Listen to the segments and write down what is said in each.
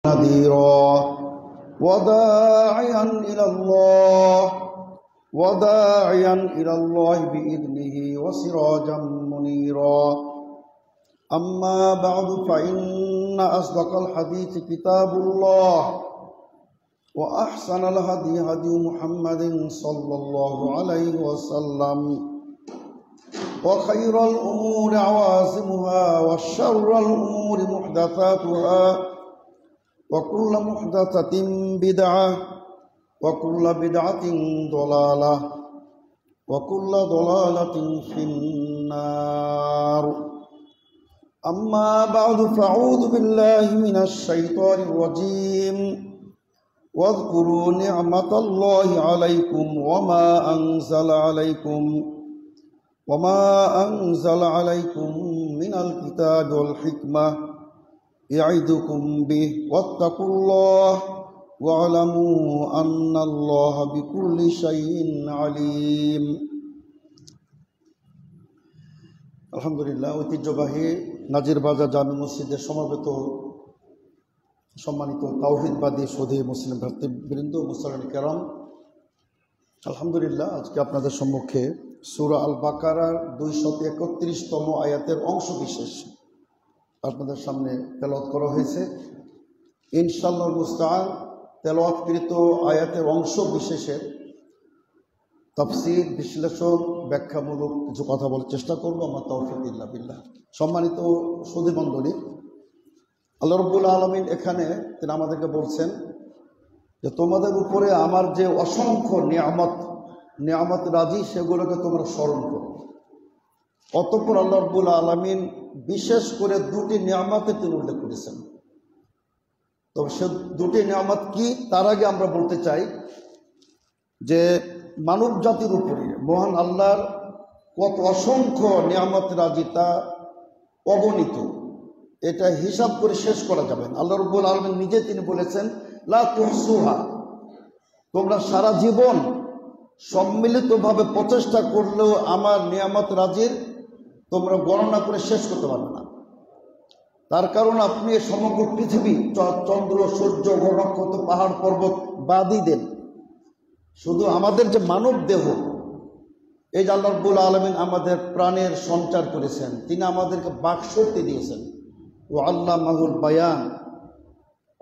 نذيرا وداعيا إلى الله بإذنه وسراجا منيرا أما بعد فإن أصدق الحديث كتاب الله وأحسن الهدي هدي محمد صلى الله عليه وسلم وخير الأمور عوازمها وشر الأمور محدثاتها وكل محدثة بدعة وكل بدعة ضلالة وكل ضلالة في النار أما بعد فأعوذ بالله من الشيطان الرجيم واذكروا نعمة الله عليكم وما أنزل عليكم من الكتاب والحكمة يعظكم به واتقوا الله واعلموا أن الله بكل شيء عليم আলহামদুলিল্লাহ। ঐতিহ্যবাহী নাজিরবাজার জামে মসজিদের সমবেত সম্মানিত তাওহীদবাদী সুধী মুসলিম ভাতৃবৃন্দ, মুসলিম কেরাম, আলহামদুলিল্লাহ আজকে আপনাদের সম্মুখে সূরা আল বাকারার 231তম আয়াতের অংশ বিশেষ আপনাদের সামনে তেলাওয়াত করা হয়েছে। ইনশাআল্লাহ মুস্তাআন তেলাওয়াতকৃত আয়াতের অংশ বিশেষের তাফসীর, বিশ্লেষণ, ব্যাখ্যামূলক কিছু কথা বলার চেষ্টা করব। আমার তাওফীক ইল্লা বিল্লাহ। সম্মানিত সুধী মণ্ডলী, আল্লাহ রাব্বুল আলামিন এখানে তিনি আমাদেরকে বলছেন যে তোমাদের উপরে আমার যে অসংখ্য নিয়ামত রাজি সেগুলোকে তোমরা স্মরণ করো। অতঃপর আল্লাহ রাব্বুল আলামিন বিশেষ করে দুটি নিয়ামতের তিনি উল্লেখ করেছেন। তবে সে দুটি নিয়ামত কি, তার আগে আমরা বলতে চাই যে মানব জাতির উপরে মহান আল্লাহর কত অসংখ্য নিয়ামত রাজি তা অগণিত, এটা হিসাব করে শেষ করা যাবে না। আল্লাহ রাব্বুল আলামিন নিজে তিনি বলেছেন লা তুহসুহা, তোমরা সারা জীবন সম্মিলিতভাবে প্রচেষ্টা করলেও আমার নিয়ামত রাজির তোমরা গণনা করে শেষ করতে পারবে না। তার কারণ আপনি সমগ্র পৃথিবী, চন্দ্র, সূর্য, গ্রহ, নক্ষত্র, পাহাড়, পর্বত বাদই দেন, শুধু আমাদের যে মানব দেহ, এই যে আল্লাহ রাব্বুল আলামিন আমাদের প্রাণের সঞ্চার করেছেন, তিনি আমাদেরকে বাকশক্তি দিয়েছেন। ও আল্লামাহুল বায়ান,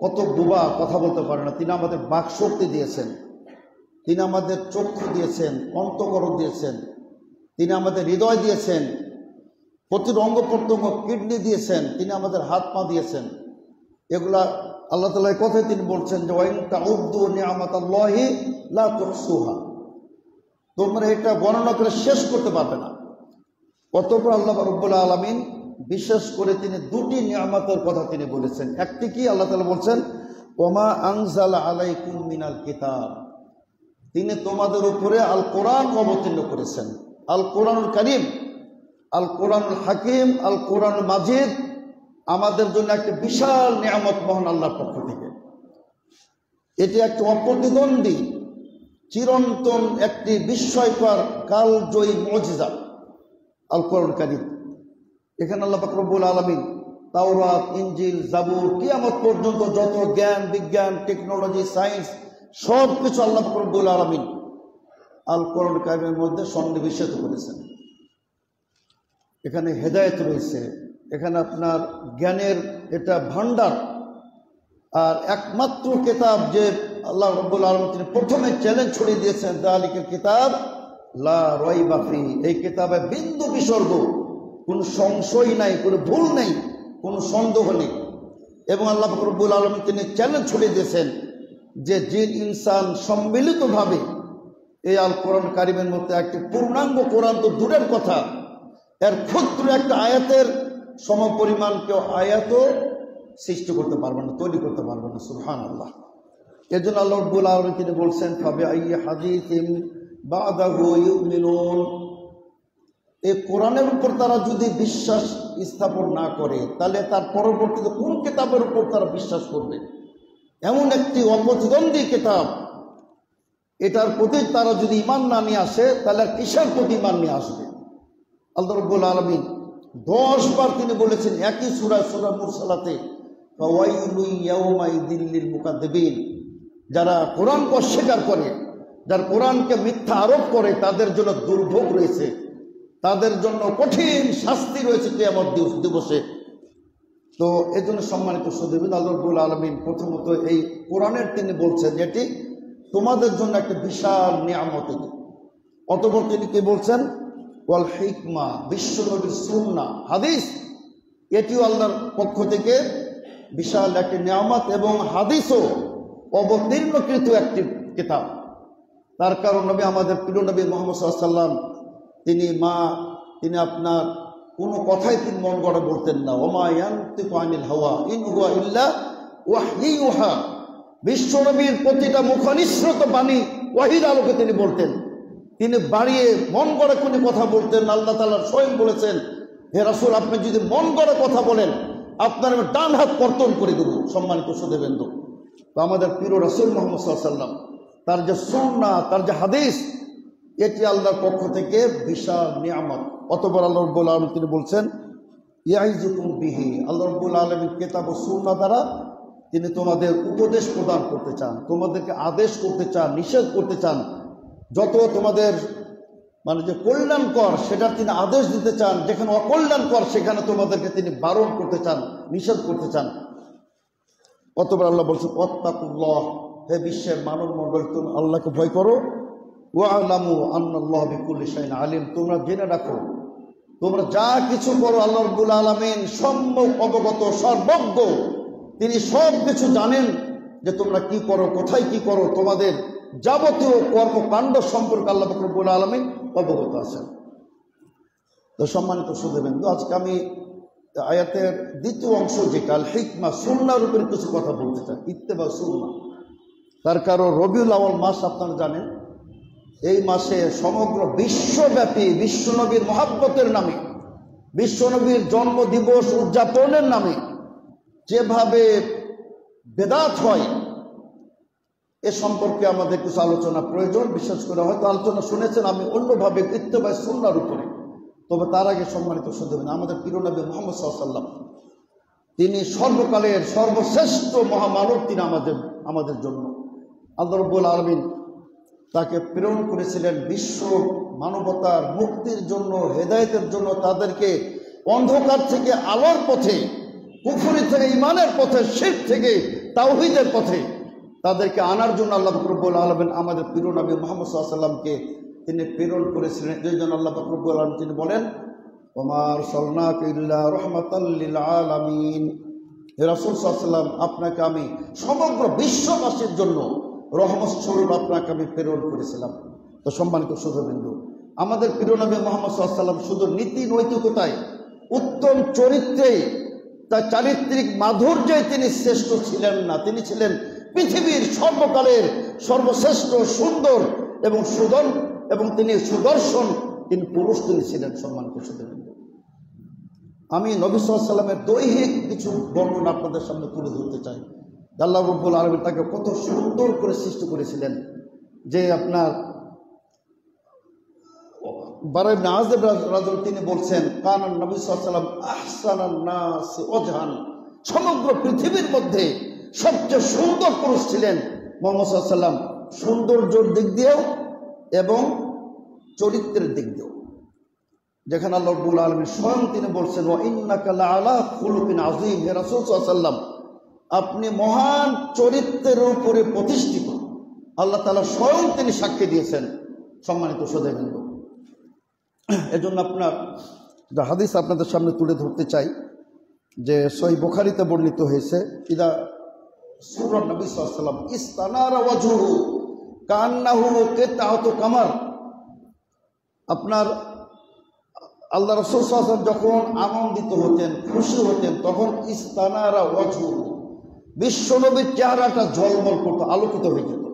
কত বোবা কথা বলতে পারে না, তিনি আমাদের বাকশক্তি দিয়েছেন। তিনি আমাদের চক্ষু দিয়েছেন, অন্তঃকরণ দিয়েছেন, তিনি আমাদের হৃদয় দিয়েছেন, প্রতিটি অঙ্গ প্রত্যঙ্গ, কিডনি দিয়েছেন, তিনি আমাদের হাত পা দিয়েছেন। এগুলা আল্লাহ তাআলা এই কথাই তিনি বলছেন যে ওয়াইন তাউদ্দু নিআমাতাল্লাহি লা তুহসুহা, তোমরা এটা গণনা করে শেষ করতে পারবে না। অতঃপর আল্লাহ রাব্বুল আলামিন বিশেষ করে তিনি দুটি নিয়ামতের কথা তিনি বলেছেন। একটি কি, আল্লাহ তাআলা বলছেন ওমা আনজালা আলাইকুম মিনাল কিতাব, তিনি তোমাদের উপরে আল কোরআন অবতীর্ণ করেছেন। আল কোরআনুল কারীম, আল কোরআনুল হাকিম, আল কোরআনুল মাজিদ আমাদের জন্য একটা বিশাল নিয়ামত মহান আল্লাহর পক্ষ থেকে। এটি একটি অপ্রতিদ্বন্দ্বী, চিরন্তন একটি বিস্ময়কর কালজয়ী মুজিজা আল কোরআনুল কারীম। এখানে আল্লাহ পাক রব্বুল আলামিন তাওরাত, ইনজিল, জাবুর, কিয়ামত পর্যন্ত যত জ্ঞান, বিজ্ঞান, টেকনোলজি, সায়েন্স সব কিছু আল্লাহ পাক রব্বুল আলামিন আল কোরআনুল কারীমের মধ্যে সন্নিবেশিত করেছেন। এখানে হেদায়েত রয়েছে, এখানে আপনার জ্ঞানের এটা ভান্ডার। আর একমাত্র কিতাব যে আল্লাহ রাব্বুল আলামিন তিনি প্রথমে চ্যালেঞ্জ ছড়িয়ে দিয়েছেন, যালিকাল কিতাব লা রাইবা ফি, এই কিতাবে বিন্দু বিসর্গ, কোনো সংশয় নাই, কোনো ভুল নেই, কোনো সন্দেহ নেই। এবং আল্লাহ পাক রব্বুল আলামিন তিনি চ্যালেঞ্জ ছড়িয়ে দিয়েছেন যে জিন ইনসান সম্মিলিতভাবে এই আল কোরআন কারীমের মধ্যে একটি পূর্ণাঙ্গ কোরআন তো দূরের কথা, এর ক্ষুদ্র একটা আয়াতের সমপরিমাণ কেউ আয়াতও সৃষ্টি করতে পারবে না, তৈরি করতে পারবে না। সুবহানাল্লাহ। এর জন্য আল্লাহ রাব্বুল আলামিন তিনি বলছেন ফাবিআইয়ি হাদিসিন বা'দাহু ইউমিনুন, এই কোরআনের উপর তারা যদি বিশ্বাস স্থাপন না করে তাহলে তার পরবর্তীতে কোন কিতাবের উপর তারা বিশ্বাস করবে? এমন একটি অপ্রতিদ্বন্দ্বী কিতাব, এটার প্রতি তারা যদি ঈমান না নিয়ে আসে তাহলে কিসের প্রতি ঈমান নিয়ে আসবে? আল্লাহ রাব্বুল আলামিন 10 বার তিনি বলেছেন একই সূরা মুরসালাতে, ফাওয়াইলুন ইয়াওমাইযিল লিল মুকাদ্দিবিন, যারা কোরআনকে অস্বীকার করে, যারা কোরআনকে মিথ্যা আরোপ করে, তাদের জন্য দুর্ভোগ রয়েছে, তাদের জন্য কঠিন শাস্তি রয়েছে কিয়ামত দিবসে। তো এই জন্য সম্মানিত সুধীবৃন্দ, আল্লাহ রাব্বুল আলামিন প্রথমত এই কোরআনের তিনি বলছেন এটি তোমাদের জন্য একটা বিশাল নিয়ামত। অতঃপর তিনি কি বলছেন, ওয়াল হিকমা, বিশ্বনবীর সুন্নাহ হাদিস, এটিও আল্লাহর পক্ষ থেকে বিশাল একটি নিয়ামত, এবং হাদিসও অবতীর্ণকৃত একটি কিতাব। তার কারণ নবী, আমাদের প্রিয় নবী মুহাম্মদ সাল্লাল্লাহু আলাইহি ওয়াসাল্লাম, তিনি আপনার কোনো কথাই তিনি মন গড়া বলতেন না। ওমা ইয়ানতিকু আনিল হাওয়া ইন হুয়া ইল্লা ওয়াহয়ুন ইউহা, বিশ্বনবীর প্রতিটা মুখনিসৃত বাণী ওয়াহির আলোকে তিনি বলতেন। তিনি বাড়িয়ে মন গড়া কোনো কথা বলতেন না। আল্লাহ তাআলা স্বয়ং বলেছেন, হে রাসূল, আপনি যদি মন গড়া কথা বলেন, আপনার আমি ডান হাত কর্তন করে দেব। সম্মানিত সুধীবৃন্দ, তো আমাদের প্রিয় রাসূল মুহাম্মদ সাল্লাল্লাহু আলাইহি ওয়াসাল্লাম, তার যে সুন্নাহ, তার যে হাদিস, এটি আল্লাহর পক্ষ থেকে বিশাল নিয়ামত। অতঃপর আল্লাহ রাব্বুল আলামিন তিনি বলছেন, ইয়াইজুকুম বিহি, আল্লাহ রাব্বুল আলামিন কিতাব ও সুন্নাহ দ্বারা তিনি তোমাদের উপদেশ প্রদান করতে চান, তোমাদেরকে আদেশ করতে চান, নিষেধ করতে চান। যত তোমাদের যে কল্যাণকর সেটা তিনি আদেশ দিতে চান, যেখানে অকল্যাণকর সেখানে তোমাদেরকে তিনি বারণ করতে চান, নিষেধ করতে চান। অতঃপর আল্লাহ বলছেন, ওয়াত্তাকুল্লাহ, হে বিশ্বের মানব মণ্ডল, তুমি আল্লাহকে ভয় করো। ওয়ালামু আন্নাল্লাহ বিকুল্লি শাইইন আলিম, তোমরা জেনে রাখো, তোমরা যা কিছু করো আল্লাহ রাব্বুল আলামিন সম্যক অবগত, সর্বজ্ঞ। তিনি সব কিছু জানেন যে তোমরা কি করো, কোথায় কি করো, তোমাদের যাবতীয় কর্মকাণ্ড সম্পর্কে আল্লাহ রাব্বুল আলামিন অবগত আছেন। তো সম্মানিত সুধীবৃন্দ, আজকে আমি আয়াতের দ্বিতীয় অংশ, যেটা আল হিকমা, সুন্নাহর উপরে কিছু কথা বলতে চাই। ইত্তেবা সুন্নাহ, তার কারণ রবিউল আউয়াল মাস আপনারা জানেন, এই মাসে সমগ্র বিশ্বব্যাপী বিশ্বনবীর মহাব্বতের নামে, বিশ্বনবীর জন্মদিবস উদযাপনের নামে যেভাবে বেদাত হয়, এ সম্পর্কে আমাদের কিছু আলোচনা প্রয়োজন। বিশেষ করে হয়তো আলোচনা শুনেছেন আমি অন্যভাবে, ইত্তেবা সুন্নাহর উপরে। তবে তার আগে সম্মানিত সুধীবৃন্দ, আমাদের প্রিয় নবী মুহাম্মদ সাল্লাল্লাহু আলাইহি ওয়াসাল্লাম, তিনি সর্বকালের সর্বশ্রেষ্ঠ মহামানব। তিনি আমাদের জন্য আল্লাহ রাব্বুল আলামিন তাকে প্রেরণ করেছিলেন বিশ্ব মানবতার মুক্তির জন্য, হেদায়েতের জন্য, তাদেরকে অন্ধকার থেকে আলোর পথে, কুফরি থেকে ঈমানের পথে, শিরক থেকে তাওহীদের পথে তাদেরকে আনার জন্য আল্লাহ রাব্বুল আলামিন আমাদের প্রিয় নবী মুহাম্মদ সাল্লাল্লাহু আলাইহি ওয়াসাল্লামকে তিনি প্রেরণ করেছিলেন। এই জন্য আল্লাহ রাব্বুল আলামিন তিনি বলেন, ওমা আরসালনাকা ইল্লা রাহমাতাল লিল আলামিন, হে রাসূল সাল্লাল্লাহু আলাইহি ওয়াসাল্লাম, আপনাকে আমি সমগ্র বিশ্ববাসীর জন্য রহমত স্বরূপ আপনাকে আমি প্রেরণ করেছিলাম। তো সম্মানিত সুধীবৃন্দু, আমাদের প্রিয় নবী মুহাম্মদ সাল্লাল্লাহু আলাইহি ওয়াসাল্লাম শুধু নীতি নৈতিকতায়, উত্তম চরিত্রে, তার চারিত্রিক মাধুর্যে তিনি শ্রেষ্ঠ ছিলেন না, তিনি ছিলেন পৃথিবীর সর্বকালের সর্বশ্রেষ্ঠ, সুন্দর এবং তিনি সুদর্শন, তিনি পুরুষ তিনি ছিলেন। সম্মানিত সুধীবৃন্দু, আমি নবী সাল্লাল্লাহু আলাইহি ওয়াসাল্লামের দৈহিক কিছু বর্ণনা আপনাদের সামনে তুলে ধরতে চাই। আল্লাহ রাব্বুল আলামিন তাকে কত সুন্দর করে সৃষ্টি করেছিলেন, যে আপনার বারা ইবনে আযিব রাদিয়াল্লাহু তিনি বলছেন, কানান নবী সাল্লাল্লাহু আলাইহি ওয়াসাল্লাম আহসানান নাস ওজহান, সমগ্র পৃথিবীর মধ্যে সবচেয়ে সুন্দর পুরুষ ছিলেন মুহাম্মদ সাল্লাল্লাহু আলাইহি ওয়াসাল্লাম, সৌন্দর্যের দিক দিয়েও এবং চরিত্রের দিক দিয়েও। যেখানে আল্লাহ রাব্বুল আলামিন স্বয়ং তিনি বলছেন, ওয়া ইন্নাকা লাআলা খুলুকিন আযীম, হে রাসূল সাল্লাল্লাহু আলাইহি ওয়াসাল্লাম, আপনি মহান চরিত্রের উপরে প্রতিষ্ঠিত। আল্লাহ তাআলা স্বয়ং তিনি সাক্ষী দিয়েছেন। সম্মানিত সুধীবৃন্দ, এজন্য আপনার হাদিস আপনাদের সামনে তুলে ধরতে চাই, যে সহিহ বুখারীতে বর্ণিত হয়েছে, ইদা সুরা নবী সাল্লাল্লাহু আলাইহি ওয়াসাল্লাম ইস্তানারা ওয়াজহুহু কান্নাহু কিতাআতু কামার, আপনার আল্লাহ রাসূল সাল্লাল্লাহু আলাইহি ওয়াসাল্লাম যখন আনন্দিত হতেন, খুশি হতেন, তখন ইস্তানারা ওয়াজহুহু, বিশ্বনবীর চেহারাটা ঝলমল করতো, আলোকিত হয়ে যেত।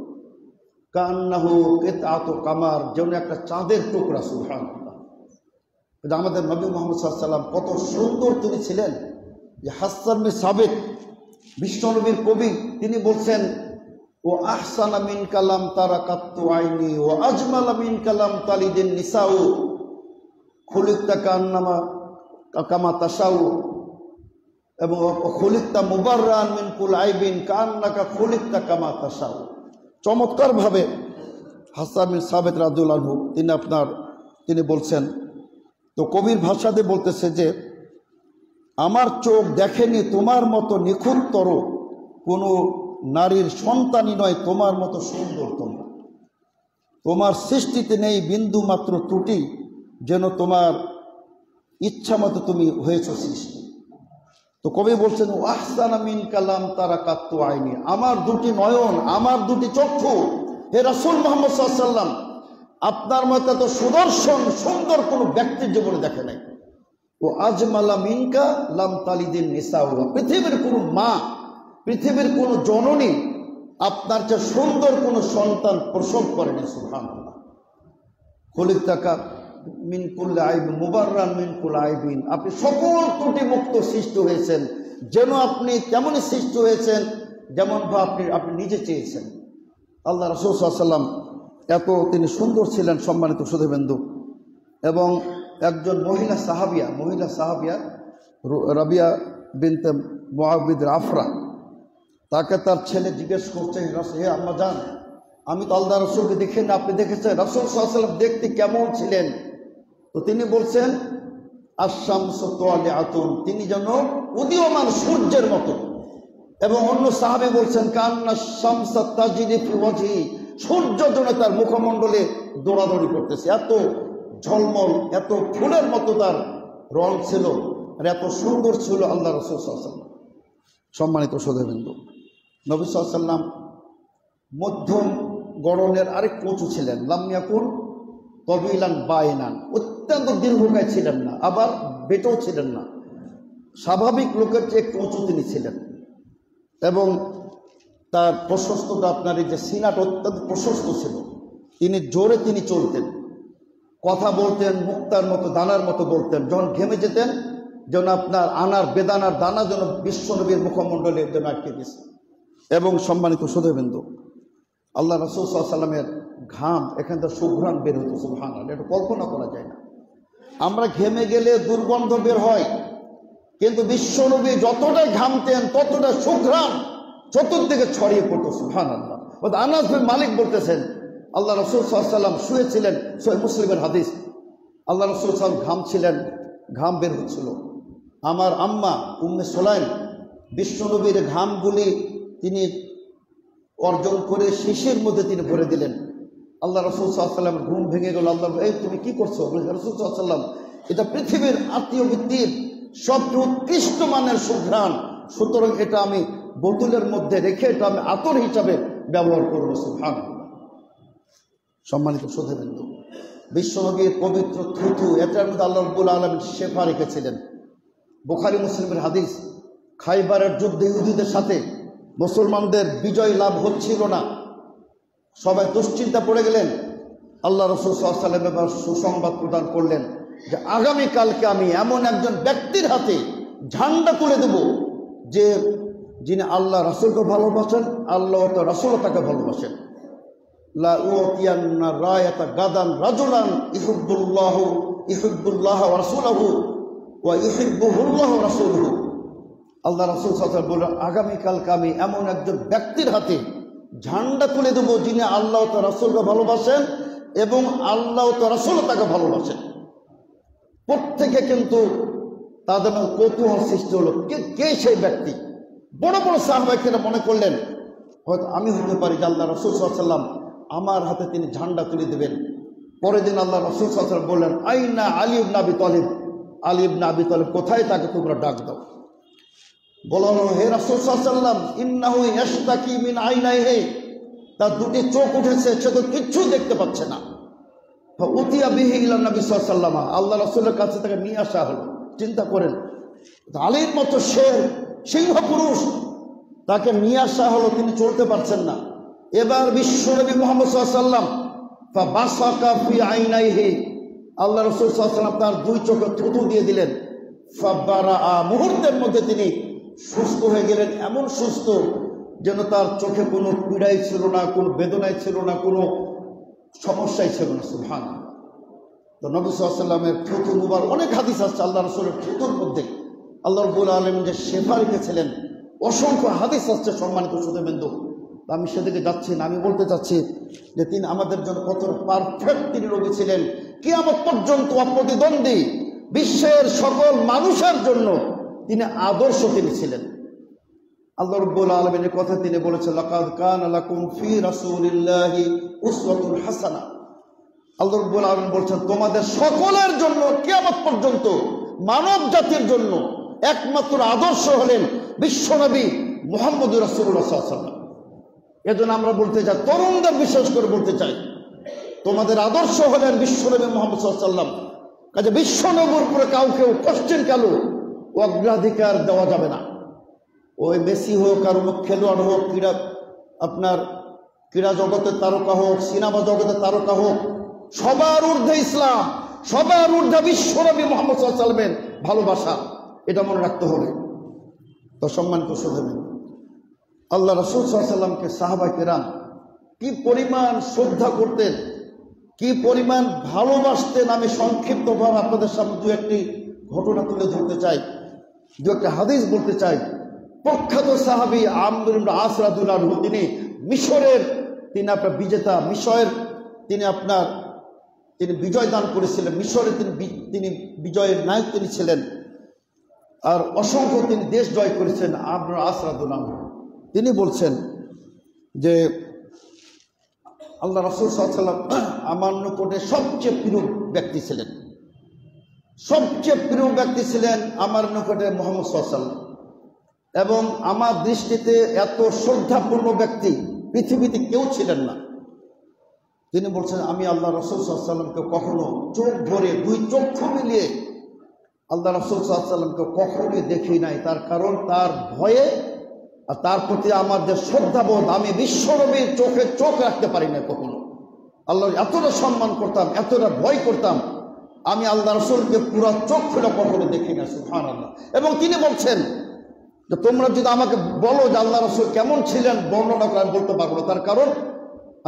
কান্নাহু কিতাআতু কামার, যেন একটা চাঁদের টুকরা। সুবহানাল্লাহ, এটা আমাদের নবী মুহাম্মদ সাল্লাল্লাহু আলাইহি ওয়াসাল্লাম কত সুন্দর তিনি ছিলেন। যে হাসান বিন সাবিত, বিশ্বনবীর কবি, তিনি বলছেন, ও আহসানা মিন কালাম তারাকাতু আইনি ও আজমালা মিন কালাম তালিদিন নিসাউ খুলিকতা কান্নামা কামা তাসাউ, এবং খলিকতা মুবাররান মিন কুল আইবিন কান্নাকা খলিকতা কামা তাশাউ। চমৎকারভাবে হাসান বিন সাবিত রাদিয়াল্লাহু আনহু তিনি বলছেন, তো কবির ভাষাতে বলতেছে যে আমার চোখ দেখেনি তোমার মতো নিখুঁততর কোনো নারীর সন্তানই নয় তোমার মতো সুন্দর তোমরা, তোমার সৃষ্টিতে নেই বিন্দু মাত্র ত্রুটি, যেন তোমার ইচ্ছা মতো তুমি হয়েছ সৃষ্টি। তো কবি বলছেন আহসানা মিন কালাম তারা কাত্তু আইনি, আমার দুটি নয়ন, আমার দুটি চক্ষু হে রাসূল মুহাম্মদ সাল্লাল্লাহু আলাইহি ওয়াসাল্লাম আপনার মতো এত সুদর্শন সুন্দর কোনো ব্যক্তির জীবনে দেখে নাই। ও আজমালা মিনকা লাম তালিদিন নিসাউ, পৃথিবীর কোনো মা, পৃথিবীর কোনো জননী আপনার চেয়ে সুন্দর কোনো সন্তান প্রসব করেনি। সুবহানাল্লাহ। খলিকতাকা মিন কুল্লি আইব মুবাররান মিন কুল আইবিন, আপনি সকল ত্রুটি মুক্ত সৃষ্টি হয়েছেন, যেন আপনি তেমনই সৃষ্টি হয়েছেন যেমন আপনি নিজে চেয়েছেন। আল্লাহ রাসূল সাল্লাল্লাহু আলাইহি ওয়াসাল্লাম এত তিনি সুন্দর ছিলেন সম্মানিত সুধীবৃন্দু। এবং একজন মহিলা সাহাবিয়া রাবিয়া বিনতে মুআবিদ আফরা, তাকে তার ছেলে জিজ্ঞেস করছে, হে আম্মা জান, আমি তো আল্লাহ রাসূলকে দেখি না, আপনি দেখেছেন রাসূল সাল্লাল্লাহু আলাইহি ওয়াসাল্লাম দেখতে কেমন ছিলেন? তো তিনি বলছেন আশ-শামসু তালিআতুন, তিনি যেন উদীয়মান সূর্যের মতো। এবং অন্য সাহাবী বলছেন কান্না শামসা তাজরি ফি ওয়াজহি, সূর্য যেন তার মুখমণ্ডলে দৌড়াদৌড়ি করতেছে, এত ঝলমল এত ফুলের মতো তার রং ছিল, আর এত সুন্দর ছিল আল্লাহ রাসূল সাল্লাল্লাহু আলাইহি ওয়াসাল্লাম। সম্মানিত সুধীবৃন্দু, নবী সাল্লাল্লাহু আলাইহি ওয়াসাল্লাম মধ্যম গড়নের আরেক কচু ছিলেন, লাম ইয়াকুন তবিলান বাইনান, অত্যন্ত দীর্ঘকায় ছিলেন না, আবার বেটেও ছিলেন না, স্বাভাবিক লোকের চেয়ে কচু তিনি ছিলেন। এবং তার প্রশস্ততা, আপনার এই যে সিনাটা অত্যন্ত প্রশস্ত ছিল, তিনি চলতেন, কথা বলতেন মুক্তার মতো দানার মতো বলতেন, যখন ঘেমে যেতেন যেন আপনার বেদানার দানা যেন বিশ্বনবীর মুখমণ্ডলে যেন আটকে গেছে। এবং সম্মানিত সুধীবৃন্দু, আল্লাহ রাসূল সাল্লাল্লাহু আলাইহি ওয়াসাল্লামের ঘাম এখান থেকে সুঘ্রাণ বের হতো, সুবহানাল্লাহ, এটা কল্পনা করা যায় না। আমরা ঘেমে গেলে দুর্গন্ধ বের হয়, কিন্তু বিশ্বনবী যতটাই ঘামতেন ততটা সুঘ্রাণ চতুর্দিকে ছড়িয়ে পড়তো, সুবহানাল্লাহ। আনাস বিন মালিক বলতেছেন আল্লাহ রাসূল সাল্লাল্লাহু আলাইহি ওয়াসাল্লাম শুয়েছিলেন, সহিহ মুসলিমের হাদিস, আল্লাহ রাসূল সাল্লাল্লাহু আলাইহি ওয়াসাল্লাম ঘামছিলেন, ঘাম বের হচ্ছিল। আমার আম্মা উম্মে সুলাইম বিশ্বনবীর ঘামগুলি তিনি অর্জন করে শিশির মধ্যে তিনি ভরে দিলেন। আল্লাহ রাসূল সাল্লাল্লাহু আলাইহি ওয়াসাল্লামের ঘুম ভেঙে গেল। আল্লাহ, এই তুমি কি করছো? রাসূল সাল্লাল্লাহু আলাইহি ওয়াসাল্লাম, এটা পৃথিবীর আত্মীয় ব্যক্তির সবচেয়ে উৎকৃষ্ট মানের সুঘ্রাণ, সুতরাং এটা আমি বোতলের মধ্যে রেখে এটা আমি আতর হিসাবে ব্যবহার করব। সুবহানাল্লাহ। সম্মানিত সুধীবৃন্দু, বিশ্বনবীর পবিত্র থুথু, এটার মধ্যে আল্লাহ রাব্বুল আলামিন শেফা রেখেছিলেন। বুখারী মুসলিমের হাদিস, খাইবারের যুদ্ধে ইহুদীদের সাথে মুসলমানদের বিজয় লাভ হচ্ছিল না, সবাই দুশ্চিন্তা পড়ে গেলেন। আল্লাহ রাসূল সাল্লাল্লাহু আলাইহি ওয়াসাল্লাম এবার সুসংবাদ প্রদান করলেন যে আগামীকালকে আমি এমন একজন ব্যক্তির হাতে ঝান্ডা তুলে দেব যে যিনি আল্লাহ রাসূলকে ভালোবাসেন, আল্লাহ তো রাসূলও তাকে ভালোবাসেন। লা উতিয়ান্না রায়াতা গাদান রাজুলান ইহুব্বুল্লাহ ওয়া রাসূলুহু ওয়া ইউহিব্বুহুল্লাহ ওয়া রাসূলুহু। আল্লাহ রাসূল সাল্লাল্লাহু আলাইহি ওয়াসাল্লাম বলেন আগামীকালকে আমি এমন একজন ব্যক্তির হাতে ঝান্ডা তুলে দেব যিনি আল্লাহ তো রাসূলকে ভালোবাসেন এবং আল্লাহ তো রাসূলও তাকে ভালোবাসেন। প্রত্যেকে কিন্তু তাদের কৌতূহল সৃষ্টি হলো, কে সেই ব্যক্তি? বড় বড় সাহাবায়ে মনে করলেন হয়তো আমি হতে পারি যে আল্লাহ রাসূল সাল্লাল্লাহু আলাইহি ওয়াসাল্লাম আমার হাতে তিনি ঝান্ডা তুলে দেবেন। পরের দিন আল্লাহ রাসূল সাল্লাল্লাহু আলাইহি ওয়াসাল্লাম বললেন আইনা আলী ইবনে আবি তালিব, আলী ইবনে আবি তালিব কোথায়, তাকে তোমরা ডাক দাও। বলা হলো, হে রাসূল সাল্লাল্লাহু আলাইহি ওয়াসাল্লাম ইন্নাহু ইয়াশতাকি মিন আইনাইহি, তার দুটি চোখ উঠেছে, সে তো কিচ্ছু দেখতে পাচ্ছে না। উতিয়া বিহি ইলা নবী সাল্লাল্লাহু আলাইহি ওয়াসাল্লাম, আল্লাহ রাসূলের কাছে তাকে নিয়ে আসা হলো। চিন্তা করেন, আলীর মতো শের সিংহ পুরুষ, তাকে নিয়ে আসা হলো, তিনি চলতে পারছেন না। এবার বিশ্বনবী মুহাম্মদ সাল্লাল্লাহু আলাইহি ওয়াসাল্লাম ফাবাসাকা ফি আইনাইহি, আল্লাহ রাসূল সাল্লাল্লাহু আলাইহি ওয়াসাল্লাম তার দুই চোখে থুতু দিয়ে দিলেন। ফাবারা, মুহূর্তের মধ্যে তিনি সুস্থ হয়ে গেলেন, এমন সুস্থ যেন তার চোখে কোনো পীড়াই ছিল না, কোনো বেদনাই ছিল না, কোনো সমস্যাই ছিল না। সুবহানাল্লাহ। তো নবী সাল্লাল্লাহু আলাইহি ওয়াসাল্লামের থুতু মুবারক, অনেক হাদিস আছে আল্লাহ রাসূলের থুতুর মধ্যে আল্লাহ রাব্বুল আলামিন যে শেফা রেখেছিলেন, অসংখ্য হাদিস আসছে সম্মানিত শ্রোতাবৃন্দ। আমি সেদিকে যাচ্ছি না, আমি বলতে চাচ্ছি যে তিনি আমাদের জন্য কত পারফেক্ট তিনি নবী ছিলেন, কিয়ামত পর্যন্ত অপ্রতিদ্বন্দ্বী, বিশ্বের সকল মানুষের জন্য তিনি আদর্শ তিনি ছিলেন। আল্লাহ রাব্বুল আলামিনের কথা তিনি বলেছেন, লাকাদ কানা লাকুম ফি রাসূলিল্লাহি উসওয়াতুন হাসানা। আল্লাহ রাব্বুল আলামিন বলছেন তোমাদের সকলের জন্য কিয়ামত পর্যন্ত মানব জাতির জন্য একমাত্র আদর্শ হলেন বিশ্বনবী মুহাম্মদুর রাসূলুল্লাহ সাল্লাল্লাহু আলাইহি ওয়াসাল্লাম। এজন্য আমরা বলতে চাই, তরুণদের বিশেষ করে বলতে চাই, তোমাদের আদর্শ হলেন বিশ্বনবী মুহাম্মদ সাল্লাল্লাহু আলাইহি ওয়াসাল্লাম। কাজে বিশ্বনবীর উপরে কাউকেও কোশ্চেন কালো অগ্রাধিকার দেওয়া যাবে না। ওই মেসি হোক আর অমুক খেলোয়াড় হোক, ক্রীড়া জগতের তারকা হোক, সিনেমা জগতের তারকা হোক, সবার ঊর্ধ্বে ইসলাম, সবার ঊর্ধ্বে বিশ্বনবী মুহাম্মদ সাল্লাল্লাহু আলাইহি ওয়াসাল্লামের ভালোবাসা, এটা মনে রাখতে হবে। তো সম্মানিত শ্রোতাবৃন্দ, আল্লাহ রাসূল সাল্লাল্লাহু আলাইহি ওয়াসাল্লামকে সাহাবায়ে কেরাম কি পরিমাণ শ্রদ্ধা করতেন, কি পরিমাণ ভালোবাসতেন, আমি সংক্ষিপ্তভাবে আপনাদের সামনে দু একটি ঘটনা তুলে ধরতে চাই, দু একটা হাদিস বলতে চাই। প্রখ্যাত সাহাবী আমর ইবনে আস রাদিয়াল্লাহু আনহু, তিনি মিশরের বিজেতা, মিশরের তিনি বিজয় দান করেছিলেন, মিশরে তিনি বিজয়ের নায়ক তিনি ছিলেন, আর অসংখ্য তিনি দেশ জয় করেছেন। আমর ইবনে আস রাদিয়াল্লাহু আনহু তিনি বলছেন যে আল্লাহ রাসূল সাল্লাল্লাহু আলাইহি ওয়াসাল্লাম আমার নিকটে সবচেয়ে প্রিয় ব্যক্তি ছিলেন, সবচেয়ে প্রিয় ব্যক্তি ছিলেন আমার নিকটে মুহাম্মদ সাল্লাল্লাহু আলাইহি ওয়াসাল্লাম। এবং আমার দৃষ্টিতে এত শ্রদ্ধাপূর্ণ ব্যক্তি পৃথিবীতে কেউ ছিলেন না। তিনি বলছেন আমি আল্লাহ রাসূল সাল্লাল্লাহু আলাইহি ওয়াসাল্লামকে কখনো চোখ ভরে, দুই চক্ষু মিলিয়ে আল্লাহ রাসূল সাল্লাল্লাহু আলাইহি ওয়াসাল্লামকে কখনোই দেখি নাই। তার কারণ তার ভয়ে আর তার প্রতি আমার যে শ্রদ্ধাবোধ, আমি বিশ্বনবীর চোখে চোখ রাখতে পারি না কখনো। আল্লাহ এতটা সম্মান করতাম, এতটা ভয় করতাম, আমি আল্লাহ রাসূলকে পুরো চোখ খুলে কখনো দেখি না। সুবহানাল্লাহ। এবং তিনি বলছেন যে তোমরা যদি আমাকে বলো যে আল্লাহ রাসূল কেমন ছিলেন বর্ণনা করে, আমি বলতে পারবো না। তার কারণ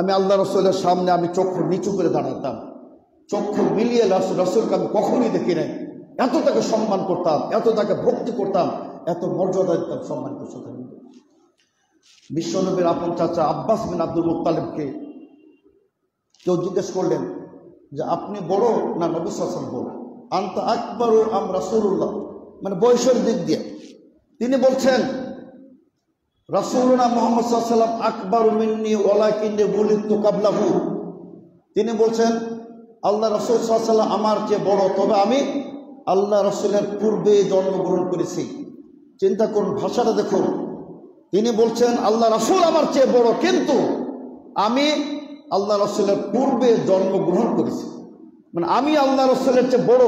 আমি আল্লাহ রাসূলের সামনে আমি চক্ষু নিচু করে দাঁড়াতাম, চক্ষু মিলিয়ে রাসূলকে আমি কখনোই দেখি নাই। এত তাকে সম্মান করতাম, এত তাকে ভক্তি করতাম, এত মর্যাদা দিতাম। সম্মানিত শ্রোতাবৃন্দ, বিশ্বনবীর আপন চাচা আব্বাস বিন আব্দুল মুত্তালিবকে কেউ জিজ্ঞেস করলেন যে আপনি বড় না নবী সাল্লাল্লাহু আলাইহি ওয়াসাল্লাম বড়? আনতা আকবারু আম রাসূলুল্লাহ, মানে বয়সের দিক দিয়ে তিনি বলছেন রাসূলুনা মুহাম্মদ সাল্লাল্লাহু আলাইহি ওয়াসাল্লাম আকবারু মিন্নি ওয়ালাকিন্নী বুলিদতু কাবলাহু। তিনি বলছেন আল্লাহ রাসূল সাল্লাল্লাহু আলাইহি ওয়াসাল্লাম আমার চেয়ে বড়, তবে আমি আল্লাহ রাসূলের পূর্বে জন্মগ্রহণ করেছি। চিন্তা করুন, ভাষাটা দেখুন। তিনি বলছেন আল্লাহ রাসূল আমার চেয়ে বড়, কিন্তু আমি আল্লাহ রাসূলের পূর্বে জন্মগ্রহণ করেছি। মানে আমি আল্লাহ রাসূলের চেয়ে বড়,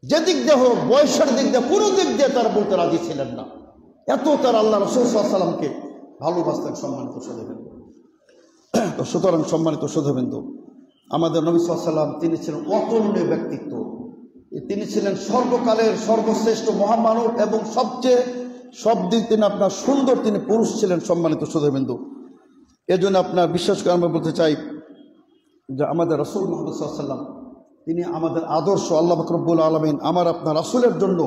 যে দিক দিয়ে হোক, বয়সের দিক দিয়ে, কোনো দিক দিয়ে তারা বলতে রাজি ছিলেন না। এত তার আল্লাহ রাসূল সাল্লাল্লাহু আলাইহি ওয়াসাল্লামকে ভালোবাসতেন। সম্মানিত শ্রোতাবৃন্দ, তো সুতরাং সম্মানিত শ্রোতাবৃন্দ, আমাদের নবী সাল্লাল্লাহু আলাইহি ওয়াসাল্লাম তিনি ছিলেন অতুলনীয় ব্যক্তিত্ব, তিনি ছিলেন সর্বকালের সর্বশ্রেষ্ঠ মহামানব এবং সবচেয়ে সব দিক তিনি আপনার সুন্দর তিনি পুরুষ ছিলেন। সম্মানিত শ্রোতাবৃন্দ, এজন্য আপনার বিশ্বাস করে আমরা বলতে চাই যে আমাদের রাসূল মুহাম্মদ সাল্লাল্লাহু আলাইহি ওয়াসাল্লাম তিনি আমাদের আদর্শ। আল্লাহ পাক রব্বুল আলামিন আমার আপনার রাসূলের জন্য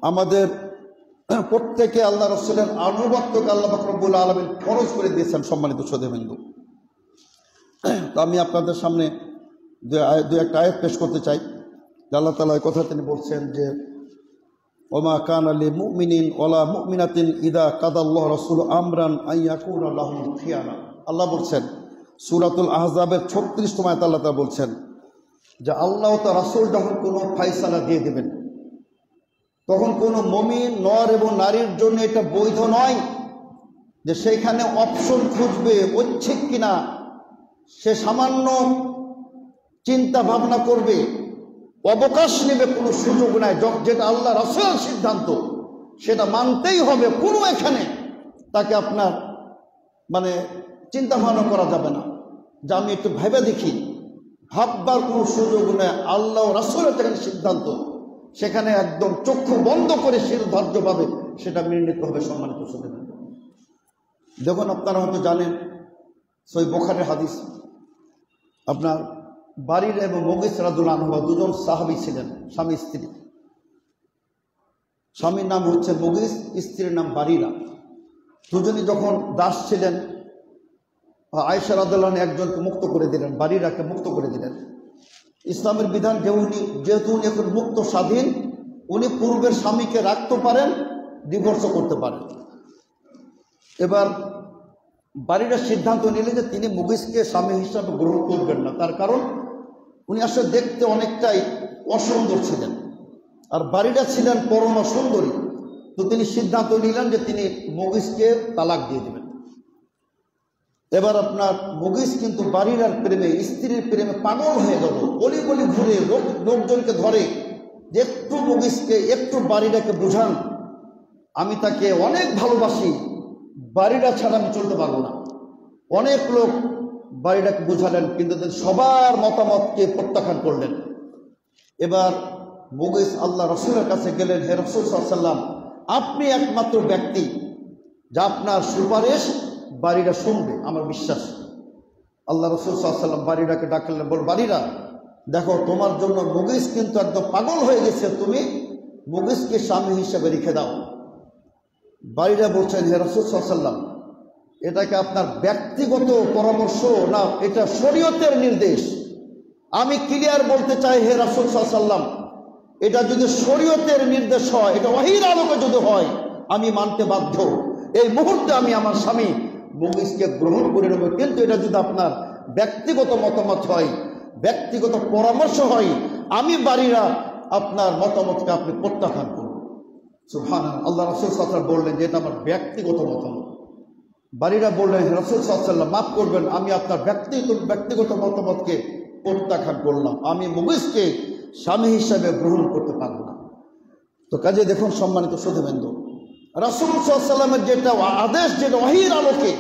আমাদের প্রত্যেকে আল্লাহ রাসূলের আনুগত্যকে আল্লাহ পাক রব্বুল আলামিন ফরজ করে দিয়েছেন। সম্মানিত শ্রোতাবৃন্দ, তো আমি আপনাদের সামনে দু একটা আয়াত পেশ করতে চাই। আল্লাহ তাআলা এই কথা তিনি বলছেন যে ওমা কানা লিল মুমিনিন ওয়ালা মুমিনাতিন ইযা কাদাল্লাহু রাসূলু আমরান আইয়াকুনা লাহুম খিয়ারা। আল্লাহ বলছেন সূরাতুল আহজাবের 36তম আয়াতে আল্লাহ তাআলা বলছেন যে আল্লাহ তার রাসূল যখন কোনো ফয়সালা দিয়ে দেবেন, তখন কোনো মুমিন নর এবং নারীর জন্য এটা বৈধ নয় যে সেইখানে অপশন খুঁজবে, ঐচ্ছিক কিনা সে সামান্য চিন্তা ভাবনা করবে, অবকাশ নেবে, কোনো সুযোগ নাই। যেটা আল্লাহ রাসূলের সিদ্ধান্ত সেটা মানতেই হবে। কোনো এখানে তাকে আপনার মানে চিন্তা ভাবনা করা যাবে না যে আমি একটু ভেবে দেখি, ভাববার কোনো সুযোগ নেই। আল্লাহ রাসূলের যেখানে সিদ্ধান্ত সেখানে একদম চক্ষু বন্ধ করে শিরধার্যভাবে সেটা মেনে নিতে হবে। সম্মানিত শ্রোতাবৃন্দ, দেখুন আপনারা হয়তো জানেন সহিহ বুখারীর হাদিস, আপনার বারির এবং মুগীস রাদিয়াল্লাহু আনহু দুজন সাহাবী ছিলেন, স্বামী স্ত্রী। স্বামীর নাম হচ্ছে মুগিস, স্ত্রীর নাম বারিরা। দুজনই যখন দাস ছিলেন, আয়েশা রাদিয়াল্লাহু আনহা একজনকে মুক্ত করে দিলেন, বারিরাকে মুক্ত করে দিলেন। ইসলামের বিধান যেহেতু উনি এখন মুক্ত স্বাধীন, উনি পূর্বের স্বামীকে রাখতে পারেন, ডিভোর্সও করতে পারেন। এবার বারিরা সিদ্ধান্ত নিলেন যে তিনি মুগিসকে স্বামী হিসাবে গ্রহণ করবেন না, তার কারণ উনি আসলে দেখতে অনেকটাই অসুন্দর ছিলেন, আর বারিরা ছিলেন পরম সুন্দরী। তো তিনি সিদ্ধান্ত নিলেন যে তিনি মুগিসকে তালাক দিয়ে দেবেন। এবার আপনার মুগিস কিন্তু বারিরার প্রেমে, স্ত্রীর প্রেমে পাগল হয়ে গেল, গলি গলি ঘুরে লোকজনকে ধরে যে একটু মুগিসকে, একটু বারিরাকে বুঝান, আমি তাকে অনেক ভালোবাসি, বারিরা ছাড়া আমি চলতে পারবো না। অনেক লোক বারিরাকে বুঝালেন, কিন্তু সবার মতামতকে প্রত্যাখ্যান করলেন। এবার মুগিস আল্লাহ রসুলের কাছে গেলেন, হে রাসূল সাল্লাল্লাহু আলাইহি ওয়াসাল্লাম, আপনি একমাত্র ব্যক্তি যা আপনার সুপারিশ বারিরা শুনবে, আমার বিশ্বাস। আল্লাহ রসুল সাল্লাল্লাহু আলাইহি ওয়াসাল্লাম বারিরাকে ডাকলেন, বল বারিরা, দেখো তোমার জন্য মুগিস কিন্তু একদম পাগল হয়ে গেছে, তুমি মুগিসকে স্বামী হিসেবে রেখে দাও। বারিরা বলছেন, হে রাসূল সাল্লাল্লাহু আলাইহি ওয়াসাল্লাম, এটাকে আপনার ব্যক্তিগত পরামর্শ না, এটা শরীয়তের নির্দেশ। আমি ক্লিয়ার বলতে চাই হে রাসূল সাল্লাল্লাহু আলাইহি ওয়াসাল্লাম, এটা যদি শরীয়তের নির্দেশ হয়, এটা ওহীর আলোকে যদি হয়, আমি মানতে বাধ্য। এই মুহূর্তে আমি আমার স্বামী মুগিসকে গ্রহণ করে নেব, কিন্তু এটা যদি আপনার ব্যক্তিগত মতামত হয়, ব্যক্তিগত পরামর্শ হয়, আমি বারিরা আপনার মতামতকে আপনি প্রত্যাখ্যান করুন। সুবহানাল্লাহ। আল্লাহ রাসূল সাল্লাল্লাহু আলাইহি ওয়াসাল্লাম বললেন যে এটা আমার ব্যক্তিগত মতামত। বারিরা বললেন, হে রাসূল সাল্লাল্লাহু আলাইহি ওয়াসাল্লাম, মাফ করবেন, আমি আপনার ব্যক্তিগত মতামতকে প্রত্যাখ্যান করলাম, আমি মুগিসকে স্বামী হিসাবে গ্রহণ করতে পারব না। তো কাজে দেখুন সম্মানিত শ্রোতাবৃন্দ, রাসূল সাল্লাল্লাহু আলাইহি ওয়াসাল্লামের যেটা আদেশ, যেটা ওহীর আলোকে,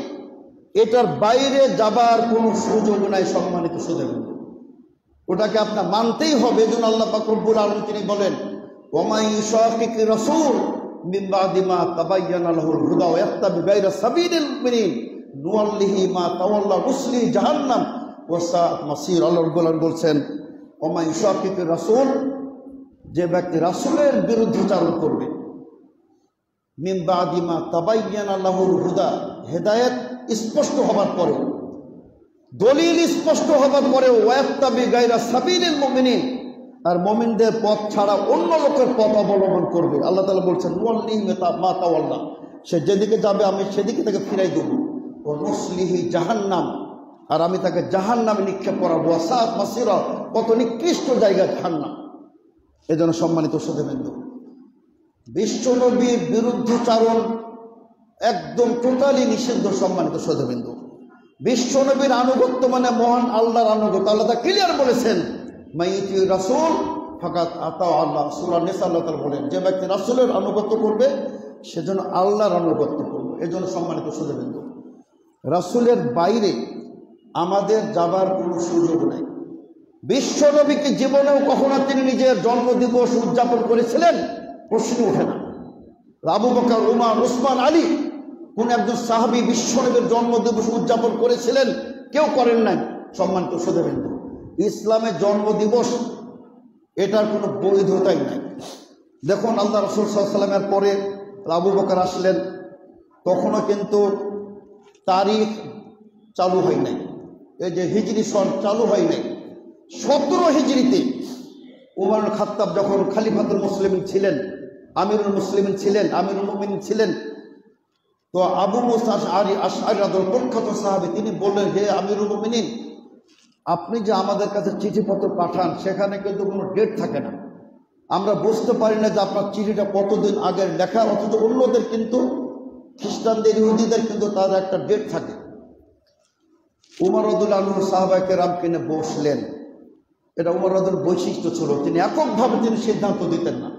এটার বাইরে যাবার কোনো সুযোগ নাই সম্মানিত শ্রোতাবৃন্দ, ওটাকে আপনার মানতেই হবে। এজন্য আল্লাহ পাক রব্বুল আলামিন তিনি বলেন, ওয়া মান ইউশাকিকির রাসূল মিন বাদি মা তাবায়্যানা লাহুল হুদা ওয়া ইয়াত্তাবি গায়রা সাবিলিল মুমিনিন নুওয়াল্লিহি মা তাওয়াল্লা নুসলিহি জাহান্নাম ওয়া সাআত মাসীর। আল্লাহ রাব্বুল আলামিন বলছেন, ওয়া মান ইউশাকিকির রাসূল, যে ব্যক্তি রাসূলের বিরুদ্ধাচরণ করবে, মিন বাদি মা তাবায়্যানা লাহুল হুদা, হেদায়েত স্পষ্ট হবার পরে, দলিল স্পষ্ট হবার পরে, ওয়া ইয়াত্তাবি গায়রা সাবিলিল মুমিনিন, আর মুমিনদের পথ ছাড়া অন্য লোকের পথ অবলম্বন করবে, আল্লাহ তাআলা বলছেন নুওয়াল্লিহি মা তাওয়াল্লা, সে যেদিকে যাবে আমি সেদিকে তাকে ফিরাই দেব, ও নুসলিহি জাহান্নাম, আর আমি তাকে জাহান্নামে নিক্ষেপ করাবো, ওয়া সাআত মাসীরা, কত নিকৃষ্ট জায়গা জাহান্নাম। এজন্য সম্মানিত শ্রোতাবৃন্দ, বিশ্বনবীর বিরুদ্ধাচরণ একদম টোটালি নিষিদ্ধ। সম্মানিত শ্রোতাবৃন্দ, বিশ্বনবীর আনুগত্য মানে মহান আল্লাহর আনুগত্য। আল্লাহ তা ক্লিয়ার বলেছেন, মাইতি রাসূল ফাকাত আতা আল্লাহ। সূরা নিসা আল্লাহ তাআলা বলেন, যে ব্যক্তি রাসূলের আনুগত্য করবে সেজন্য আল্লাহর আনুগত্য করবে। এজন্য সম্মানিত শ্রোতাবৃন্দ, রাসূলের বাইরে আমাদের যাবার কোনো সুযোগ নাই। বিশ্বনবীকে জীবনেও কখনো তিনি নিজের জন্মদিবস উদযাপন করেছিলেন? প্রশ্ন ওঠে না। আবু বকর, উমর, উসমান, আলী, কোন একজন সাহাবী বিশ্বনবীর জন্মদিবস উদযাপন করেছিলেন? কেউ করেন নাই। সম্মানিত শ্রোতাবৃন্দ, ইসলামের জন্মদিবস এটার কোনো বৈধতাই নাই। দেখুন, আল্লাহ রাসূল সাল্লাল্লাহু আলাইহি ওয়াসাল্লামের পরে আবু বকর আসলেন, তখনও কিন্তু তারিখ চালু হয় নাই, এই যে হিজরি সন চালু হয় নাই। 17 হিজরিতে উমর খাত্তাব যখন খলিফাতুল মুসলিমিন ছিলেন, আমিরুল মুসলিমিন ছিলেন, আমিরুল মুমিনিন ছিলেন, তো আবু মুসা আশআরী রাদিয়াল্লাহু প্রখ্যাত সাহাবী, তিনি বললেন, হে আমিরুল মুমিনিন, আপনি যে আমাদের কাছে চিঠিপত্র পাঠান সেখানে কিন্তু কোনো ডেট থাকে না, আমরা বুঝতে পারি না যে আপনার চিঠিটা কতদিন আগের লেখা, অথচ অন্যদের কিন্তু খ্রিস্টানদের, ইহুদিদের কিন্তু তার একটা ডেট থাকে। উমর রাদিয়াল্লাহু আনহু সাহাবায়ে কেরাম কিনে বসলেন। এটা উমর রাদিয়াল্লাহু বৈশিষ্ট্য ছিল, তিনি এককভাবে তিনি সিদ্ধান্ত দিতেন না।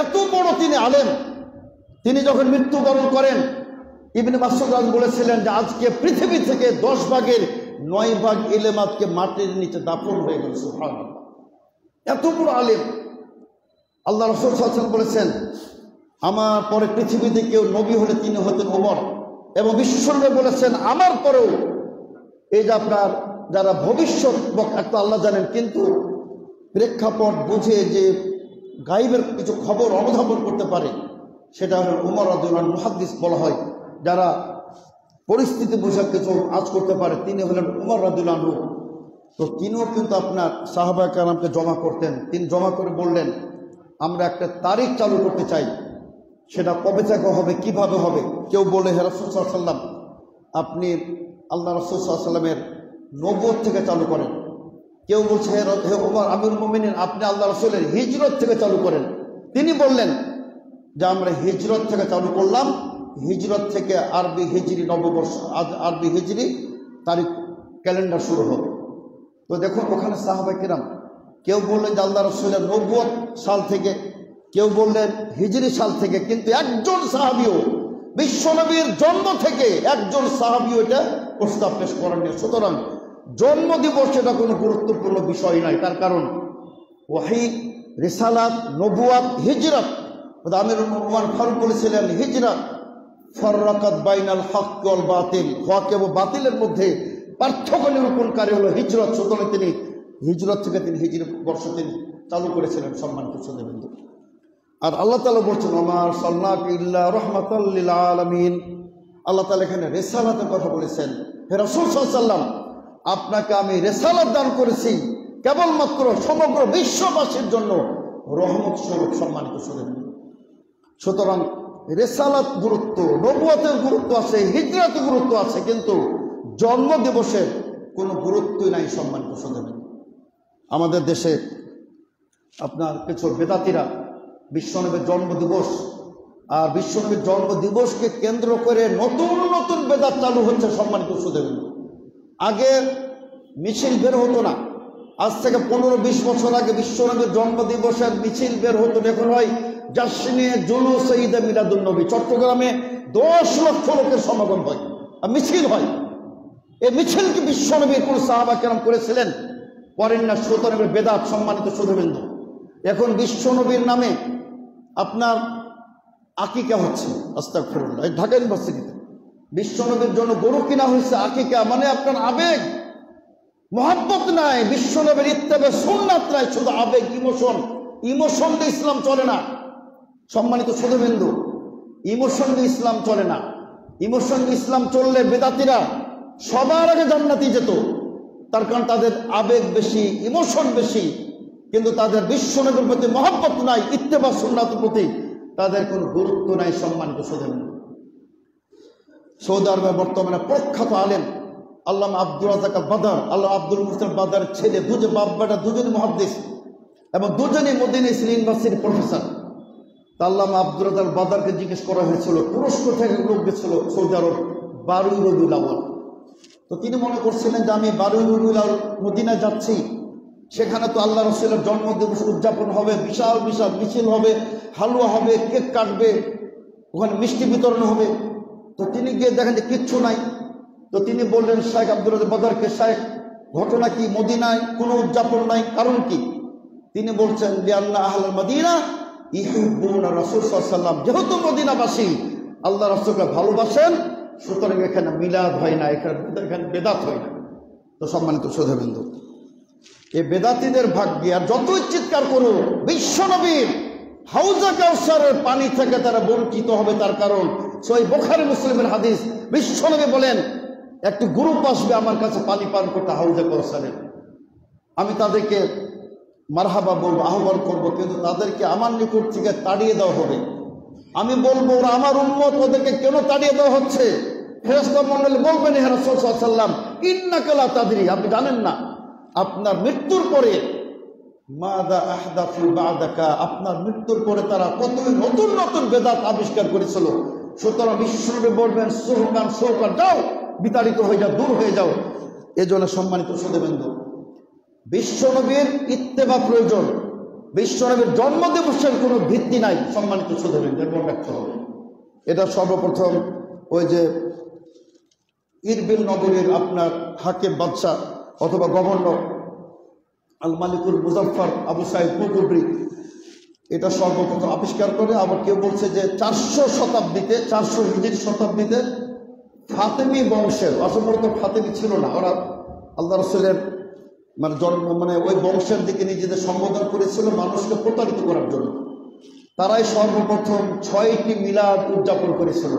এত বড় তিনি আলেম, তিনি যখন মৃত্যুবরণ করেন, ইবনে মাসউদ বলেছিলেন যে আজকে পৃথিবী থেকে 10 ভাগের 9 ভাগ ইলমাতকে মাটির নিচে দাফন হয়ে গেল। সুবহানাল্লাহ, এত বড় আলেম। আল্লাহ রাসূল সাল্লাল্লাহু আলাইহি ওয়াসাল্লাম বলেছেন, আমার পরে পৃথিবীতে কেউ নবী হলে তিনি হতেন ওমর। এবং বিশ্বনবী বলেছেন, আমার পরেও এই যে আপনার যারা ভবিষ্যৎ একটা আল্লাহ জানেন, কিন্তু প্রেক্ষাপট বুঝে যে গাইবের কিছু খবর অনুধাবন করতে পারে, সেটা হলো উমর রাদিয়াল্লাহু আনহু। মুহাদ্দিস বলা হয় যারা পরিস্থিতি বোঝা কিছু আজ করতে পারে, তিনি হলেন উমর রাদিয়াল্লাহু আনহু। তো তিনিও কিন্তু আপনার সাহাবা কেরামকে জমা করতেন। তিনি জমা করে বললেন, আমরা একটা তারিখ চালু করতে চাই, সেটা কবে থেকে হবে, কিভাবে হবে। কেউ বলে হে রাসূল সাল্লাল্লাহু আলাইহি ওয়াসাল্লাম, আপনি আল্লাহ রাসূল সাল্লাল্লাহু আলাইহি ওয়াসাল্লামের নবুয়ত থেকে চালু করেন। কেউ বলছে হে ওমর আমিরুল মুমিনিন, আপনি আল্লাহ রাসূলের হিজরত থেকে চালু করেন। তিনি বললেন যে আমরা হিজরত থেকে চালু করলাম, হিজরত থেকে আরবি হিজরি নববর্ষ, আরবি হিজরি তারিখ ক্যালেন্ডার শুরু হবে। তো দেখুন ওখানে সাহাবা কিরাম কেউ বললেন যে আল্লাহ রাসূলের নবুয়ত সাল থেকে, কেউ বললেন হিজরি সাল থেকে, কিন্তু একজন সাহাবীও বিশ্বনবীর জন্ম থেকে একজন সাহাবীও এটা প্রস্তাব পেশ করেননি। সুতরাং জন্ম দিবস এটা কোনো গুরুত্বপূর্ণ বিষয় নয়। তার কারণ ওয়াহি, রিসালাত, নবুয়াত, হিজরত, আমিরুল মুমিনিন ফারুক বলেছিলেন হিজরত ফাররাকাত বাইনাল হক ওয়াল বাতিল, হক এবং বাতিলের মধ্যে পার্থক্য নিরূপণকারী হলো হিজরত। সুতরাং তিনি হিজরত থেকে তিনি হিজরি বর্ষ তিনি চালু করেছিলেন। সম্মানিত শ্রোতাবৃন্দ, আর আল্লাহ তাআলা বলছেন ওমা আরসালনাকা ইল্লা রাহমাতাল লিল আলামিন। আল্লাহ তাআলা এখানে রিসালাতের কথা বলেছেন। হে রাসূল সাল্লাল্লাহু আলাইহি ওয়াসাল্লাম, আপনাকে আমি রিসালাত দান করেছি কেবলমাত্র সমগ্র বিশ্ববাসীর জন্য রহমত স্বরূপ। সম্মানিত শ্রোতাবৃন্দ, সুতরাং রিসালাত গুরুত্ব, নবুয়তের গুরুত্ব আছে, হিজরতের গুরুত্ব আছে, কিন্তু জন্ম দিবসের কোনো গুরুত্বই নাই। সম্মানিত শ্রোতাবৃন্দ, আমাদের দেশে আপনার কিছু বেদাতিরা বিশ্বনবীর জন্মদিবস আর বিশ্বনবীর জন্মদিবসকে কেন্দ্র করে নতুন নতুন বেদাত চালু হচ্ছে। সম্মানিত শ্রোতাবৃন্দ, আগে মিছিল বের হতো না, আজ থেকে 15-20 বছর আগে বিশ্বনবীর জন্মদিবসের মিছিল বের হতো। এখন হয় জাশনে জুলুস ঈদে মিলাদুন নবী, চট্টগ্রামে 10 লক্ষ লোকের সমাগম হয় আর মিছিল হয়। এই মিছিল কি বিশ্বনবী কোন সাহাবা কেরাম করেছিলেন? করেন না। সুতরাং বেদাত। সম্মানিত শ্রোতাবৃন্দ, এখন বিশ্বনবীর নামে আপনার আকিকা হচ্ছে। আস্তাগফিরুল্লাহ। ঢাকা ইউনিভার্সিটিতে বিশ্বনবীর জন্য গরু কিনা হয়েছে, আকিকা মানে আপনার আবেগ, মহব্বত নাই, বিশ্বনবীর ইত্তেবা সুন্নাত নাই, শুধু আবেগ, ইমোশন। ইমোশন দিয়ে ইসলাম চলে না। সম্মানিত শ্রোতাবৃন্দ, ইমোশন দিয়ে ইসলাম চলে না। ইমোশন দিয়ে ইসলাম চললে বেদাতিরা সবার আগে জান্নাতে যেত। তার কারণ তাদের আবেগ বেশি, ইমোশন বেশি, কিন্তু তাদের বিশ্বনবীর প্রতি মহব্বত নাই, ইত্তেবা সুন্নাতের প্রতি তাদের কোনো গুরুত্ব নাই। সম্মানিত শ্রোতাবৃন্দ, সৌদি আরবে বর্তমানে প্রখ্যাত আলেম আল্লামা আব্দুর রাজ্জাক বাদার, আল্লাহ আব্দুল মুহসিন বাদার ছেলে, বাপ বেটা দুজনই মুহাদ্দিস এবং দুজনই মদিনা ইউনিভার্সিটির প্রফেসর। তা আল্লামা আব্দুর রাজ্জাক বাদারকে জিজ্ঞেস করা হয়েছিল, তুরস্ক থেকে লোক গেছিল সৌদি আরব 12 রবিউল আউয়াল। তো তিনি মনে করছিলেন যে আমি 12 রবিউল আউয়াল মদিনা যাচ্ছি, সেখানে তো আল্লাহ রাসূলের জন্মদিবস উদযাপন হবে, বিশাল বিশাল মিছিল হবে, হালুয়া হবে, কেক কাটবে, ওখানে মিষ্টি বিতরণ হবে। তো তিনি গিয়ে দেখেন যে কিচ্ছু নাই। তো তিনি বললেন শাইখ আব্দুর রাজ্জাক বাদারকে, শাইখ ঘটনা কি, মদিনায় কোনো উদযাপন নাই, কারণ কি? তিনি বলছেন লিআন্না আহলাল মদিনা ইউহিব্বুনা রাসূল সাল্লাল্লাহু আলাইহি ওয়াসাল্লাম, যেহেতু মদিনাবাসী আল্লাহ রাসূলকে ভালোবাসেন, সুতরাং এখানে মিলাদ হয় না, এখানে বেদাত হয় না। তো সম্মানিত শ্রোতাবৃন্দ, এই বেদাতীদের ভাগ্যে আর যতই চিৎকার করুক, বিশ্বনবীর হাউজে কাউসারের পানি থেকে তারা বঞ্চিত হবে। তার কারণ সহিহ বুখারী মুসলিমের হাদিস, বিশ্বনবী বলেন একটি গ্রুপ আসবে আমার কাছে পানি পান করতে হাউজে কাউসারের, আমি তাদেরকে মারহাবা বলবো, আহ্বান করবো, কিন্তু তাদেরকে আমার নিকট থেকে তাড়িয়ে দেওয়া হবে। আমি বলবো ওরা আমার উম্মত, ওদেরকে কেন তাড়িয়ে দেওয়া হচ্ছে? ফেরেশতা মণ্ডলী বলবেন হে রাসূল সাল্লাল্লাহু আলাইহি ওয়াসাল্লাম ইন্নাকা লা তাদরি, আপনি জানেন না আপনার মৃত্যুর পরে মাযা আহদাথু বা'দাকা, আপনার মৃত্যুর পরে তারা কত নতুন নতুন বেদাত আবিষ্কার করেছিল। সুতরাং বিশ্বনবী বলবেন সুহকান সুহকান, যাও বিতাড়িত হয়ে যাও, দূর হয়ে যাও। এজন্য সম্মানিত শ্রোতাবৃন্দ, বিশ্বনবীর ইত্তেবা প্রয়োজন। বিশ্বনবীর জন্মদিবসের কোনো ভিত্তি নাই। সম্মানিত শ্রোতাবৃন্দ, মনে রাখতে হবে। এটা সর্বপ্রথম ওই যে ইরবিল নগরীর আপনার হাকিম বাদশাহ অথবা গভর্নর আল মালিকুল মুজাফফর আবু সাইদ কুতুবরি এটা সর্বপ্রথম আবিষ্কার করে। আবার কেউ বলছে যে 400 শতাব্দীতে, 400 হিজরি শতাব্দীতে ফাতেমি বংশের, অসম্ভবত ফাতেমি ছিল না, ওরা আল্লাহ রাসূলের মানে ওই বংশের দিকে নিজেদের সম্বোধন করেছিল মানুষকে প্রতারিত করার জন্য। তারাই সর্বপ্রথম 6টি মিলাদ উদযাপন করেছিল।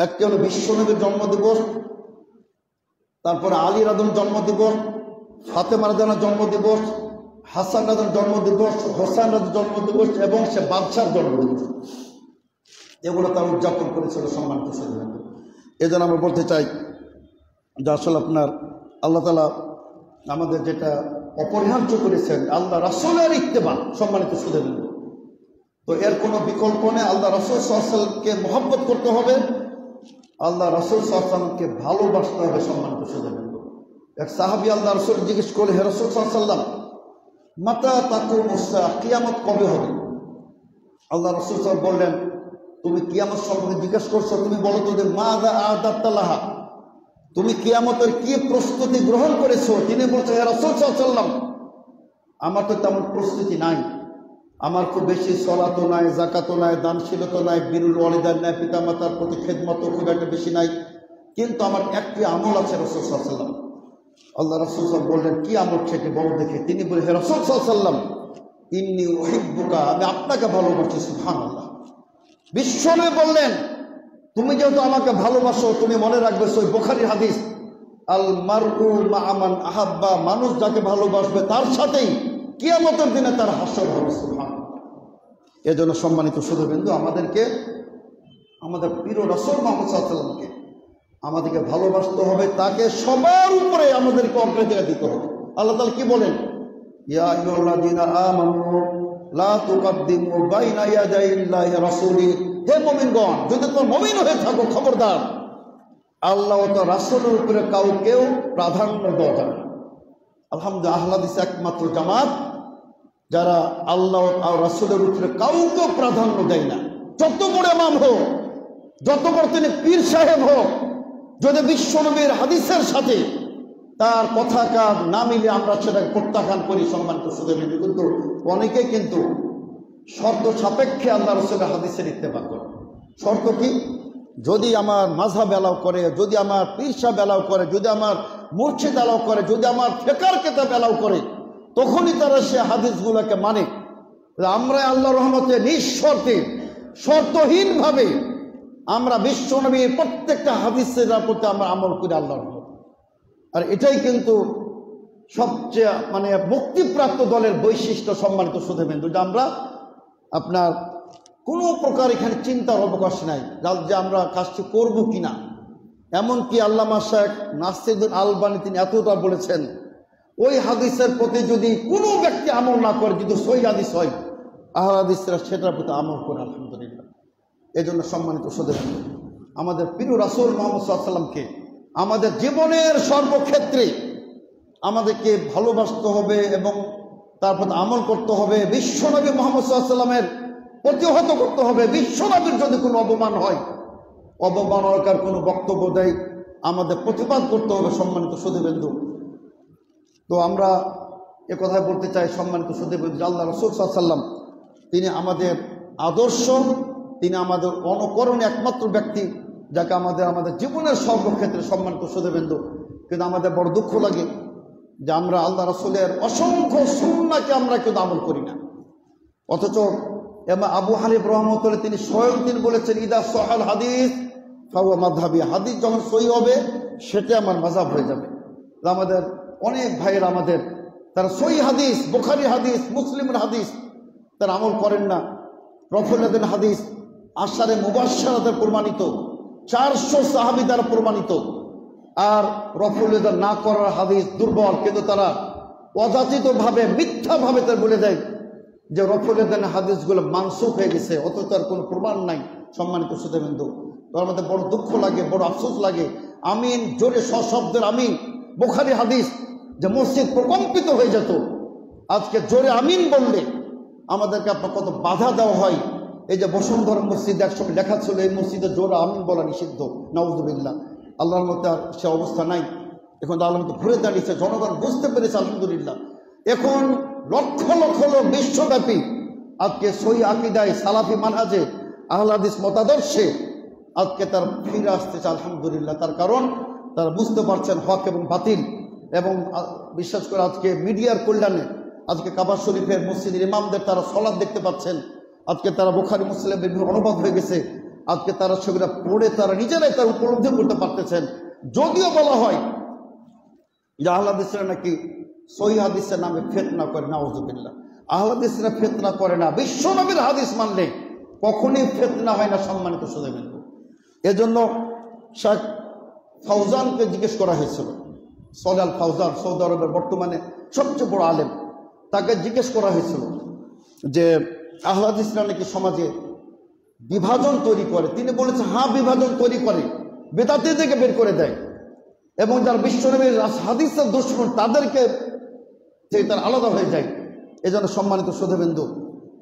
একটি হলো বিশ্বনবীর জন্মদিবস, তারপরে আলী রাদিয়াল্লাহু জন্মদিবস, ফাতেমা রাদিয়াল্লাহু জন্মদিবস, হাসান রাদিয়াল্লাহু জন্মদিবস, হোসেন রাদিয়াল্লাহু জন্মদিবস এবং সে বাদশার জন্মদিবস, এগুলো তারা উদযাপন করেছিল সম্মানিত সুধীবৃন্দ। এই জন্য আমরা বলতে চাই যে আসলে আপনার আল্লাহ তাআলা আমাদের যেটা অপরিহার্য করেছেন আল্লাহ রাসূলের ইত্তেবা সম্মানিত সুধীবৃন্দ, তো এর কোনো বিকল্প নেই। আল্লাহ রাসূল সাল্লাল্লাহু আলাইহি ওয়াসাল্লামকে মহব্বত করতে হবে, আল্লাহ রাসূল সাল্লাল্লাহু আলাইহি ওয়াসাল্লামকে ভালোবাসতে হবে সম্মানিত সুধীবৃন্দ। এক সাহাবী আল্লাহ রাসূল জিজ্ঞেস করলেন, হে রাসূল সাল্লাল্লাহু আলাইহি ওয়াসাল্লাম, মাতা তাকুমুস সাআহ, কিয়ামত কবে হবে? আল্লাহ রাসূল সাল্লাল্লাহু আলাইহি ওয়াসাল্লাম বললেন, তুমি কিয়ামত সম্পর্কে জিজ্ঞেস করছো, তুমি বলো তো যে মাযা আ'দাতা লাহা, তুমি কিয়ামতের কি প্রস্তুতি গ্রহণ করেছো? তিনি বলছেন, হে রাসূল সাল্লাল্লাহু আলাইহি ওয়াসাল্লাম, আমার তো তেমন প্রস্তুতি নাই, আমার খুব বেশি সলাতও নাই, যাকাতও নাই, দানশীলতা নাই, বিরুল ওয়ালিদান নাই, পিতামাতার প্রতি খেদমতও খুব একটা বেশি নাই, কিন্তু আমার একটি আমল আছে রাসূল সাল্লাল্লাহু আলাইহি ওয়াসাল্লাম। আল্লাহ রাসূল সাল্লাল্লাহু আলাইহি ওয়াসাল্লাম বললেন, কি আমল সেটি বলো দেখি। তিনি বলেন, হে রাসূল সাল্লাল্লাহু আলাইহি ওয়াসাল্লাম, ইন্নী উহিব্বুকা, আমি আপনাকে ভালোবাসি। সুবহানাল্লাহ। বিশ্বনবী বললেন, তুমি যেহেতু আমাকে ভালোবাসো, তুমি মনে রাখবে সহিহ বুখারীর হাদিস, আল মারউ মা'a মান আহাব্বা, মানুষ যাকে ভালোবাসবে তার সাথেই কিয়ামতের দিনে তার হাসর হবে। সুবহানাল্লাহ। এজন্য সম্মানিত সুধীবৃন্দ, আমাদেরকে আমাদের প্রিয় রাসূল মুহাম্মদ সাল্লাল্লাহু আলাইহি ওয়াসাল্লামকে আমাদেরকে ভালোবাসতে হবে, তাকে সবার উপরে আমাদেরকে অগ্রাধিকার দিতে হবে। আল্লাহ তাআলা কি বলেন, ইয়া আইয়ুহাল্লাযীনা আমানু লা তুকদ্দিমু বাইনা ইয়াদাইল্লাহি ওয়া রাসূলিহি, হে মুমিনগণ, যদি তোমরা মুমিন হয়ে থাকো খবরদার আল্লাহ ও তার রাসূলের উপরে কাউকেও প্রাধান্য দেওয়া যাবে না। আলহামদুলিল্লাহ, আহলে হাদিস একমাত্র জামাত যারা আল্লাহ আর রাসূলের উপরে কাউকে প্রাধান্য দেয় না। যত বড় ইমাম হোক, যত বড় তিনি পীর সাহেব হোক, যদি বিশ্বনবীর হাদিসের সাথে তার কথা কাজ না মিলে আমরা সেটাকে প্রত্যাখ্যান করি সম্মানিত সুধীবৃন্দ। কিন্তু অনেকে কিন্তু শর্ত সাপেক্ষে আল্লাহ রাসূলের হাদিসের ইত্তেবা করে। শর্ত কি? যদি আমার মাযহাব এলাও করে, যদি আমার পীর সাহেব এলাও করে, যদি আমার মুর্শিদ এলাও করে, যদি আমার ফিকহের কিতাব এলাও করে, তখনই তারা সে হাদিসগুলোকে মানে। আমরা আল্লাহর রহমতে নিঃশর্তে শর্তহীনভাবে আমরা বিশ্বনবীর প্রত্যেকটা হাদিসের প্রতি আমরা আমল করি আল্লাহর রহমতে। আর এটাই কিন্তু সবচেয়ে মুক্তিপ্রাপ্ত দলের বৈশিষ্ট্য সম্মানিত সুধীবৃন্দ, যে আমরা আপনার কোনো প্রকার এখানে চিন্তার অবকাশ নাই যে আমরা কাজটি করব কিনা। এমনকি আল্লামা শাইখ নাসিরুদ্দিন আলবানী তিনি এতটা বলেছেন, ওই হাদিসের প্রতি যদি কোনো ব্যক্তি আমল না করে, যদি সহিহ হাদিস হয়, আহলে হাদিসরা সেটার প্রতি আমল করে আলহামদুলিল্লাহ। এই জন্য সম্মানিত সুধীবৃন্দ, আমাদের প্রিয় রাসূল মুহাম্মদ সাল্লাল্লাহু আলাইহি ওয়াসাল্লামকে আমাদের জীবনের সর্বক্ষেত্রে আমাদেরকে ভালোবাসতে হবে এবং তারপর আমল করতে হবে। বিশ্বনবী মুহাম্মদ সাল্লাল্লাহু আলাইহি ওয়াসাল্লামের প্রতিহত করতে হবে। বিশ্বনবীর যদি কোনো অপমান হয়, অবমাননাকার কোনো বক্তব্য দেয়, আমাদের প্রতিবাদ করতে হবে সম্মানিত সুধীবৃন্দ। তো আমরা এ কথাই বলতে চাই সম্মানিত সুধীবৃন্দ, আল্লাহ রাসূল সাল্লাল্লাহু আলাইহি ওয়াসাল্লাম তিনি আমাদের আদর্শ, তিনি আমাদের অনুকরণীয় একমাত্র ব্যক্তি, যাকে আমাদের জীবনের সর্বক্ষেত্রে সম্মানিত সুধীবৃন্দ। কিন্তু আমাদের বড় দুঃখ লাগে যে আমরা আল্লাহ রাসূলের অসংখ্য সুন্নাহকে আমরা কিন্তু আমল করি না। অথচ আবু হানিফা রাহমাতুল্লাহ তিনি স্বয়ং তিনি বলেছেন, ইদা সহাল হাদিস ফাহুয়া মাযহাবি, হাদিস যখন সহি হবে সেটা আমার মাযহাব হয়ে যাবে। আমাদের অনেক ভাইয়েরা তারা সহি হাদিস, বুখারী হাদিস, মুসলিমের হাদিস তারা আমল করেন না। রফুল হাদিস আশারে মুবাশশারাতে প্রমাণিত, 400 সাহাবী দ্বারা প্রমাণিত। আর রফুল না করার হাদিস দুর্বল, কিন্তু তারা অযাচিতভাবে মিথ্যাভাবে তারা বলে দেয় যে রফুল হাদিসগুলো মানসুখ হয়ে গেছে, অথচ তার কোনো প্রমাণ নাই সম্মানিত সুধীবৃন্দ। তো আমাদের বড় দুঃখ লাগে, বড় আফসোস লাগে। আমিন জোরে সশব্দের আমিন, বুখারী হাদিস, যে মসজিদ প্রকম্পিত হয়ে যেত, আজকে জোরে আমিন বললে আমাদেরকে আপনার কত বাধা দেওয়া হয়। এই যে বসুন্ধরা মসজিদ একসময় লেখা ছিল এই মসজিদে জোরে আমিন বলা নিষিদ্ধ, নাউযুবিল্লাহ। আল্লাহর মধ্যে আর সে অবস্থা নাই। এখন তো আল্লাহর মধ্যে ঘুরে দাঁড়িয়েছে, জনগণ বুঝতে পেরেছে আলহামদুলিল্লাহ। এখন লক্ষ লক্ষ লোক বিশ্বব্যাপী আজকে সহিহ আকীদায় সালাফি মানহাজে আহলে হাদিস মতাদর্শে আজকে তার ফিরে আসতেছে আলহামদুলিল্লাহ। তার কারণ তারা বুঝতে পারছেন হক এবং বাতিল এবং বিশেষ করে আজকে মিডিয়ার কল্যাণে আজকে কাবা শরীফের মসজিদের ইমামদের তারা সলাৎ দেখতে পাচ্ছেন, আজকে তারা বুখারী মুসলিম বিভিন্ন অনুবাদ হয়ে গেছে, আজকে তারা সেগুলো পড়ে তারা নিজেরাই তার উপলব্ধি করতে পারতেছেন। যদিও বলা হয় যে আহলে হাদিসরা নাকি সহিহ হাদিসের নামে ফিতনা করে, নাউযুবিল্লাহ। আহলে হাদিসরা ফিতনা করে না, বিশ্বনবীর হাদিস মানলে কখনোই ফিতনা হয় না সম্মানিত সুধীবৃন্দ। এজন্য শেখ ফাউজানকে জিজ্ঞেস করা হয়েছিল, সলাল ফাউজান সৌদি আরবের বর্তমানে সবচেয়ে বড় আলেম, তাকে জিজ্ঞেস করা হয়েছিল যে আহলে হাদিসরা নাকি সমাজে বিভাজন তৈরি করে। তিনি বলেছেন হ্যাঁ, বিভাজন তৈরি করে, বেদাতি থেকে বের করে দেয়, এবং যারা বিশ্বনবীর হাদিসের দুশমন তাদেরকে তার আলাদা হয়ে যায়। এজন্য সম্মানিত সুধীবৃন্দু,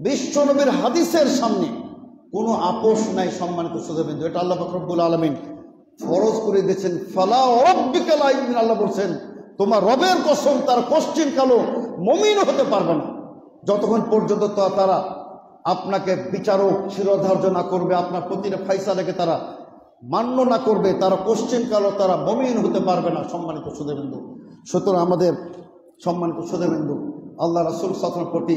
বিশ্বনবীর হাদিসের সামনে কোনো আপোষ নাই সম্মানিত সুধীবৃন্দু। এটা আল্লাহ পাক রব্বুল আলামিন ফরজ করে দিয়েছেন। ফালা রাব্বিকা লা ইউমিনুন, আল্লাহ বলছেন তোমার রবের কসম তারা কোশ্চিন কালো মুমিন হতে পারবে না যতক্ষণ পর্যন্ত তারা আপনাকে বিচারক শিরোধার্য না করবে, আপনার প্রতিটা ফাইসালাকে তারা মান্য না করবে, তারা কোশ্চিন কালো তারা মুমিন হতে পারবে না সম্মানিত সুধীবৃন্দু। সুতরাং আমাদের সম্মানিত সুধীবৃন্দু, আল্লাহ রাসূল সাল্লাল্লাহু আলাইহি ওয়াসাল্লামের প্রতি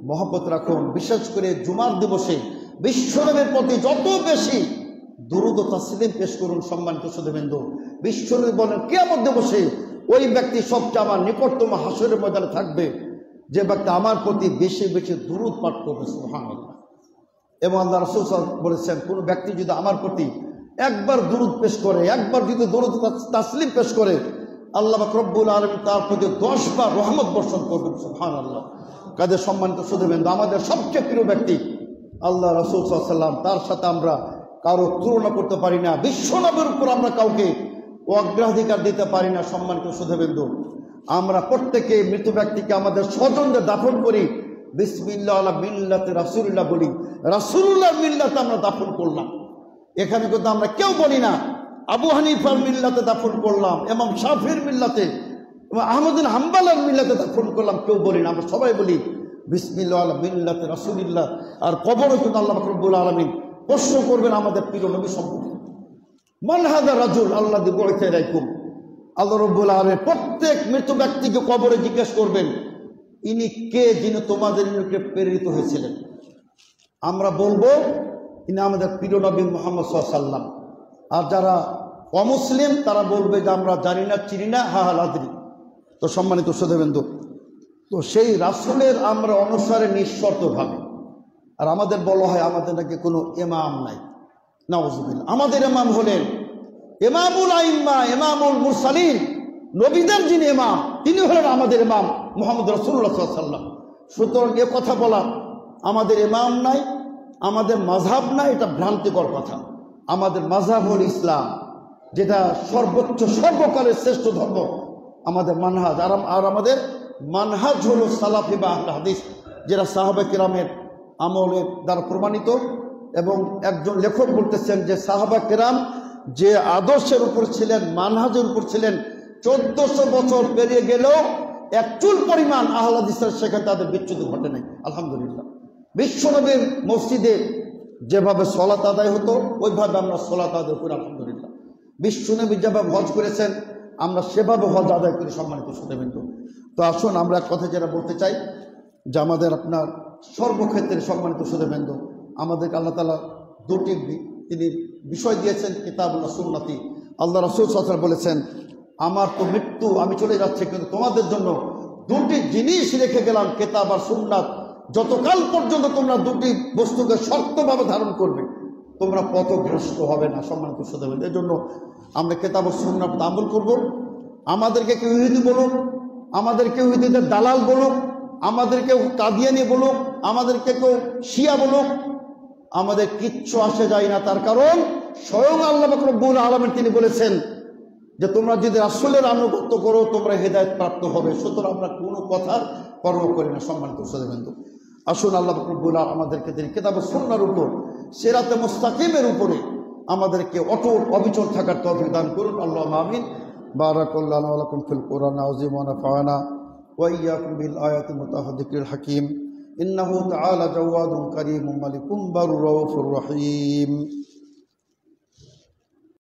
মহব্বত রাখুন। বিশেষ করে জুমার দিবসে বিশ্বনবীর প্রতি যত বেশি দুরূদ ও তাসলিম পেশ করুন সম্মানিত সুধীবৃন্দু। বিশ্বনবী বলেন কিয়ামত দিবসে ওই ব্যক্তি সবচেয়ে আমার নিকটতম হাসরের ময়দানে থাকবে যে ব্যক্তি আমার প্রতি বেশি বেশি দুরূদ পাঠ করবে, সুবহানাল্লাহ। এবং আল্লাহ রাসূল সাল্লাল্লাহু আলাইহি ওয়াসাল্লাম বলেছেন কোন ব্যক্তি যদি আমার প্রতি একবার দুরূদ পেশ করে, একবার যদি দুরূদ তাসলিম পেশ করে, আল্লাহ পাক রব্বুল আলামিন তার প্রতি 10 বার রহমত বর্ষণ করবেন, সুবহানাল্লাহ। কাজে সম্মানিত সুধীবৃন্দু, আমাদের সবচেয়ে প্রিয় ব্যক্তি আল্লাহ রাসূল সাল্লাল্লাহু আলাইহি ওয়াসাল্লাম, তার সাথে আমরা কারো তুলনা করতে পারি না। বিশ্বনবীর উপর আমরা কাউকে অগ্রাধিকার দিতে পারি না সম্মানিত সুধীবৃন্দু। আমরা প্রত্যেকে মৃত ব্যক্তিকে আমাদের স্বজনদের দাফন করি, বিসমিল্লাহ আলা মিল্লাতে রাসূলুল্লাহ বলি, রাসূলুল্লাহর মিল্লাতে আমরা দাফন করলাম। এখানে কিন্তু আমরা কেউ বলি না আবু হানিফার মিল্লাতে দাফন করলাম, ইমাম শাফির মিল্লাতে, আহমদ বিন হাম্বলের মিল্লাতে দাফন করলাম, কেউ বলি না। আমরা সবাই বলি বিসমিল্লাহ আলা মিল্লাতে রাসূলুল্লাহ। আর কবরও কিন্তু আল্লাহ পাক রব্বুল আলামিন প্রশ্ন করবেন আমাদের প্রিয় নবী সম্পর্কে, মান হাযা রাজুল আল্লাযী বুইসা ইলাইকুম। আল্লাহ রব্বুল আলামিন প্রত্যেক মৃত ব্যক্তিকে কবরে জিজ্ঞেস করবেন ইনি কে, যিনি তোমাদের নিকটে প্রেরিত হয়েছিলেন। আমরা বলবো ইনি আমাদের প্রিয় নবী মুহাম্মদ সাল্লাল্লাহু আলাইহি ওয়াসাল্লাম। আর যারা অমুসলিম তারা বলবে যে আমরা জানি না, চিনি না, হা হা লাদ্রি। তো সম্মানিত সুধীবৃন্দু, তো সেই রাসূলের আমরা অনুসারে নিঃশর্তভাবে। আর আমাদের বলা হয় আমাদের নাকি কোনো ইমাম নাই, নাউযুবিল্লাহ। আমাদের ইমাম হলেন ইমামুল আইম্মা, ইমামুল মুরসালিন, নবীদের যিনি ইমাম তিনি হলেন আমাদের ইমাম মুহাম্মদ রাসূলুল্লাহ সাল্লাল্লাহু আলাইহি ওয়াসাল্লাম। সুতরাং এ কথা বলা আমাদের ইমাম নাই, আমাদের মাযহাব নাই, এটা ভ্রান্তিকর কথা। আমাদের মাযহাব হল ইসলাম, যেটা সর্বোচ্চ সর্বকালের শ্রেষ্ঠ ধর্ম, আমাদের মানহাজ। আর আমাদের মানহাজ হলো সালাফি বা আহলে হাদিস, যেটা সাহাবা কিরামের আমলের দ্বারা প্রমাণিত। এবং একজন লেখক বলতেছেন যে সাহাবা কিরাম যে আদর্শের উপর ছিলেন, মানহাজের উপর ছিলেন, 1400 বছর পেরিয়ে গেলেও এক চুল পরিমাণ আহলে হাদিসের সেখানে তাদের বিচ্যুতি ঘটে নাই, আলহামদুলিল্লাহ। বিশ্বনবীর মসজিদে যেভাবে সলাত আদায় হতো ওইভাবে আমরা সলাত আদায় করি, আলহামদুলিল্লাহ। বিশ্বনবী যেভাবে হজ করেছেন আমরা সেভাবে হজ আদায় করি, সম্মানিত সুধীবৃন্দু। তো আসুন আমরা এক কথা যেটা বলতে চাই যে আমাদের আপনার সর্বক্ষেত্রে সম্মানিত সুধীবৃন্দু, আমাদেরকে আল্লাহ তাআলা দুটি তিনি বিষয় দিয়েছেন, কিতাবুল্লাহ সুন্নতি। আল্লাহ রাসূল সাল্লাল্লাহু আলাইহি ওয়াসাল্লাম বলেছেন আমার তো মৃত্যু, আমি চলে যাচ্ছি, কিন্তু তোমাদের জন্য দুটি জিনিস রেখে গেলাম, কিতাব আর সুন্নাত। যতকাল পর্যন্ত তোমরা দুটি বস্তুকে শক্তভাবে ধারণ করবে তোমরা পথভ্রষ্ট হবে না, সম্মানিত সুধীবৃন্দু। এর জন্য আমরা কিতাব ও সুন্নাত আমল করব। আমাদেরকে কেউ ইহুদি বলুক, আমাদেরকে ইহুদিদের দালাল বলুক, আমাদেরকে কাদিয়ানি বলুক, আমাদেরকে কেউ শিয়া বলুক, আমাদের কিচ্ছু আসে যায় না। তার কারণ স্বয়ং আল্লাহ পাক রব্বুল আলামিন তিনি বলেছেন যে তোমরা যদি রাসূলের আনুগত্য করো তোমরা হেদায়েত প্রাপ্ত হবে। সুতরাং আমরা কোনো কথার পরোয়া করি না, সম্মানিত সুধীবৃন্দু। আসুন আল্লাহ পাক রব্বুল আলামিন আমাদেরকে তিনি কিতাব ও সুন্নাহর উপর, সিরাতে মুস্তাকিমের উপরে আমাদেরকে অটল অবিচল থাকার তৌফিক দান করুন, আল্লাহুম্মা আমিন। বারাকাল্লাহু ওয়া লাকুম ফিল কুরআনিল আযীম ওয়া নাফা'না ওয়া ইয়্যাকুম বিল আয়াতিল মুতাহাদ্দিকিল হাকীম। ইন্নাহু তাআলা জাওয়াদুন কারীমুন মালিকুন বারুর রাউফুর রহিম।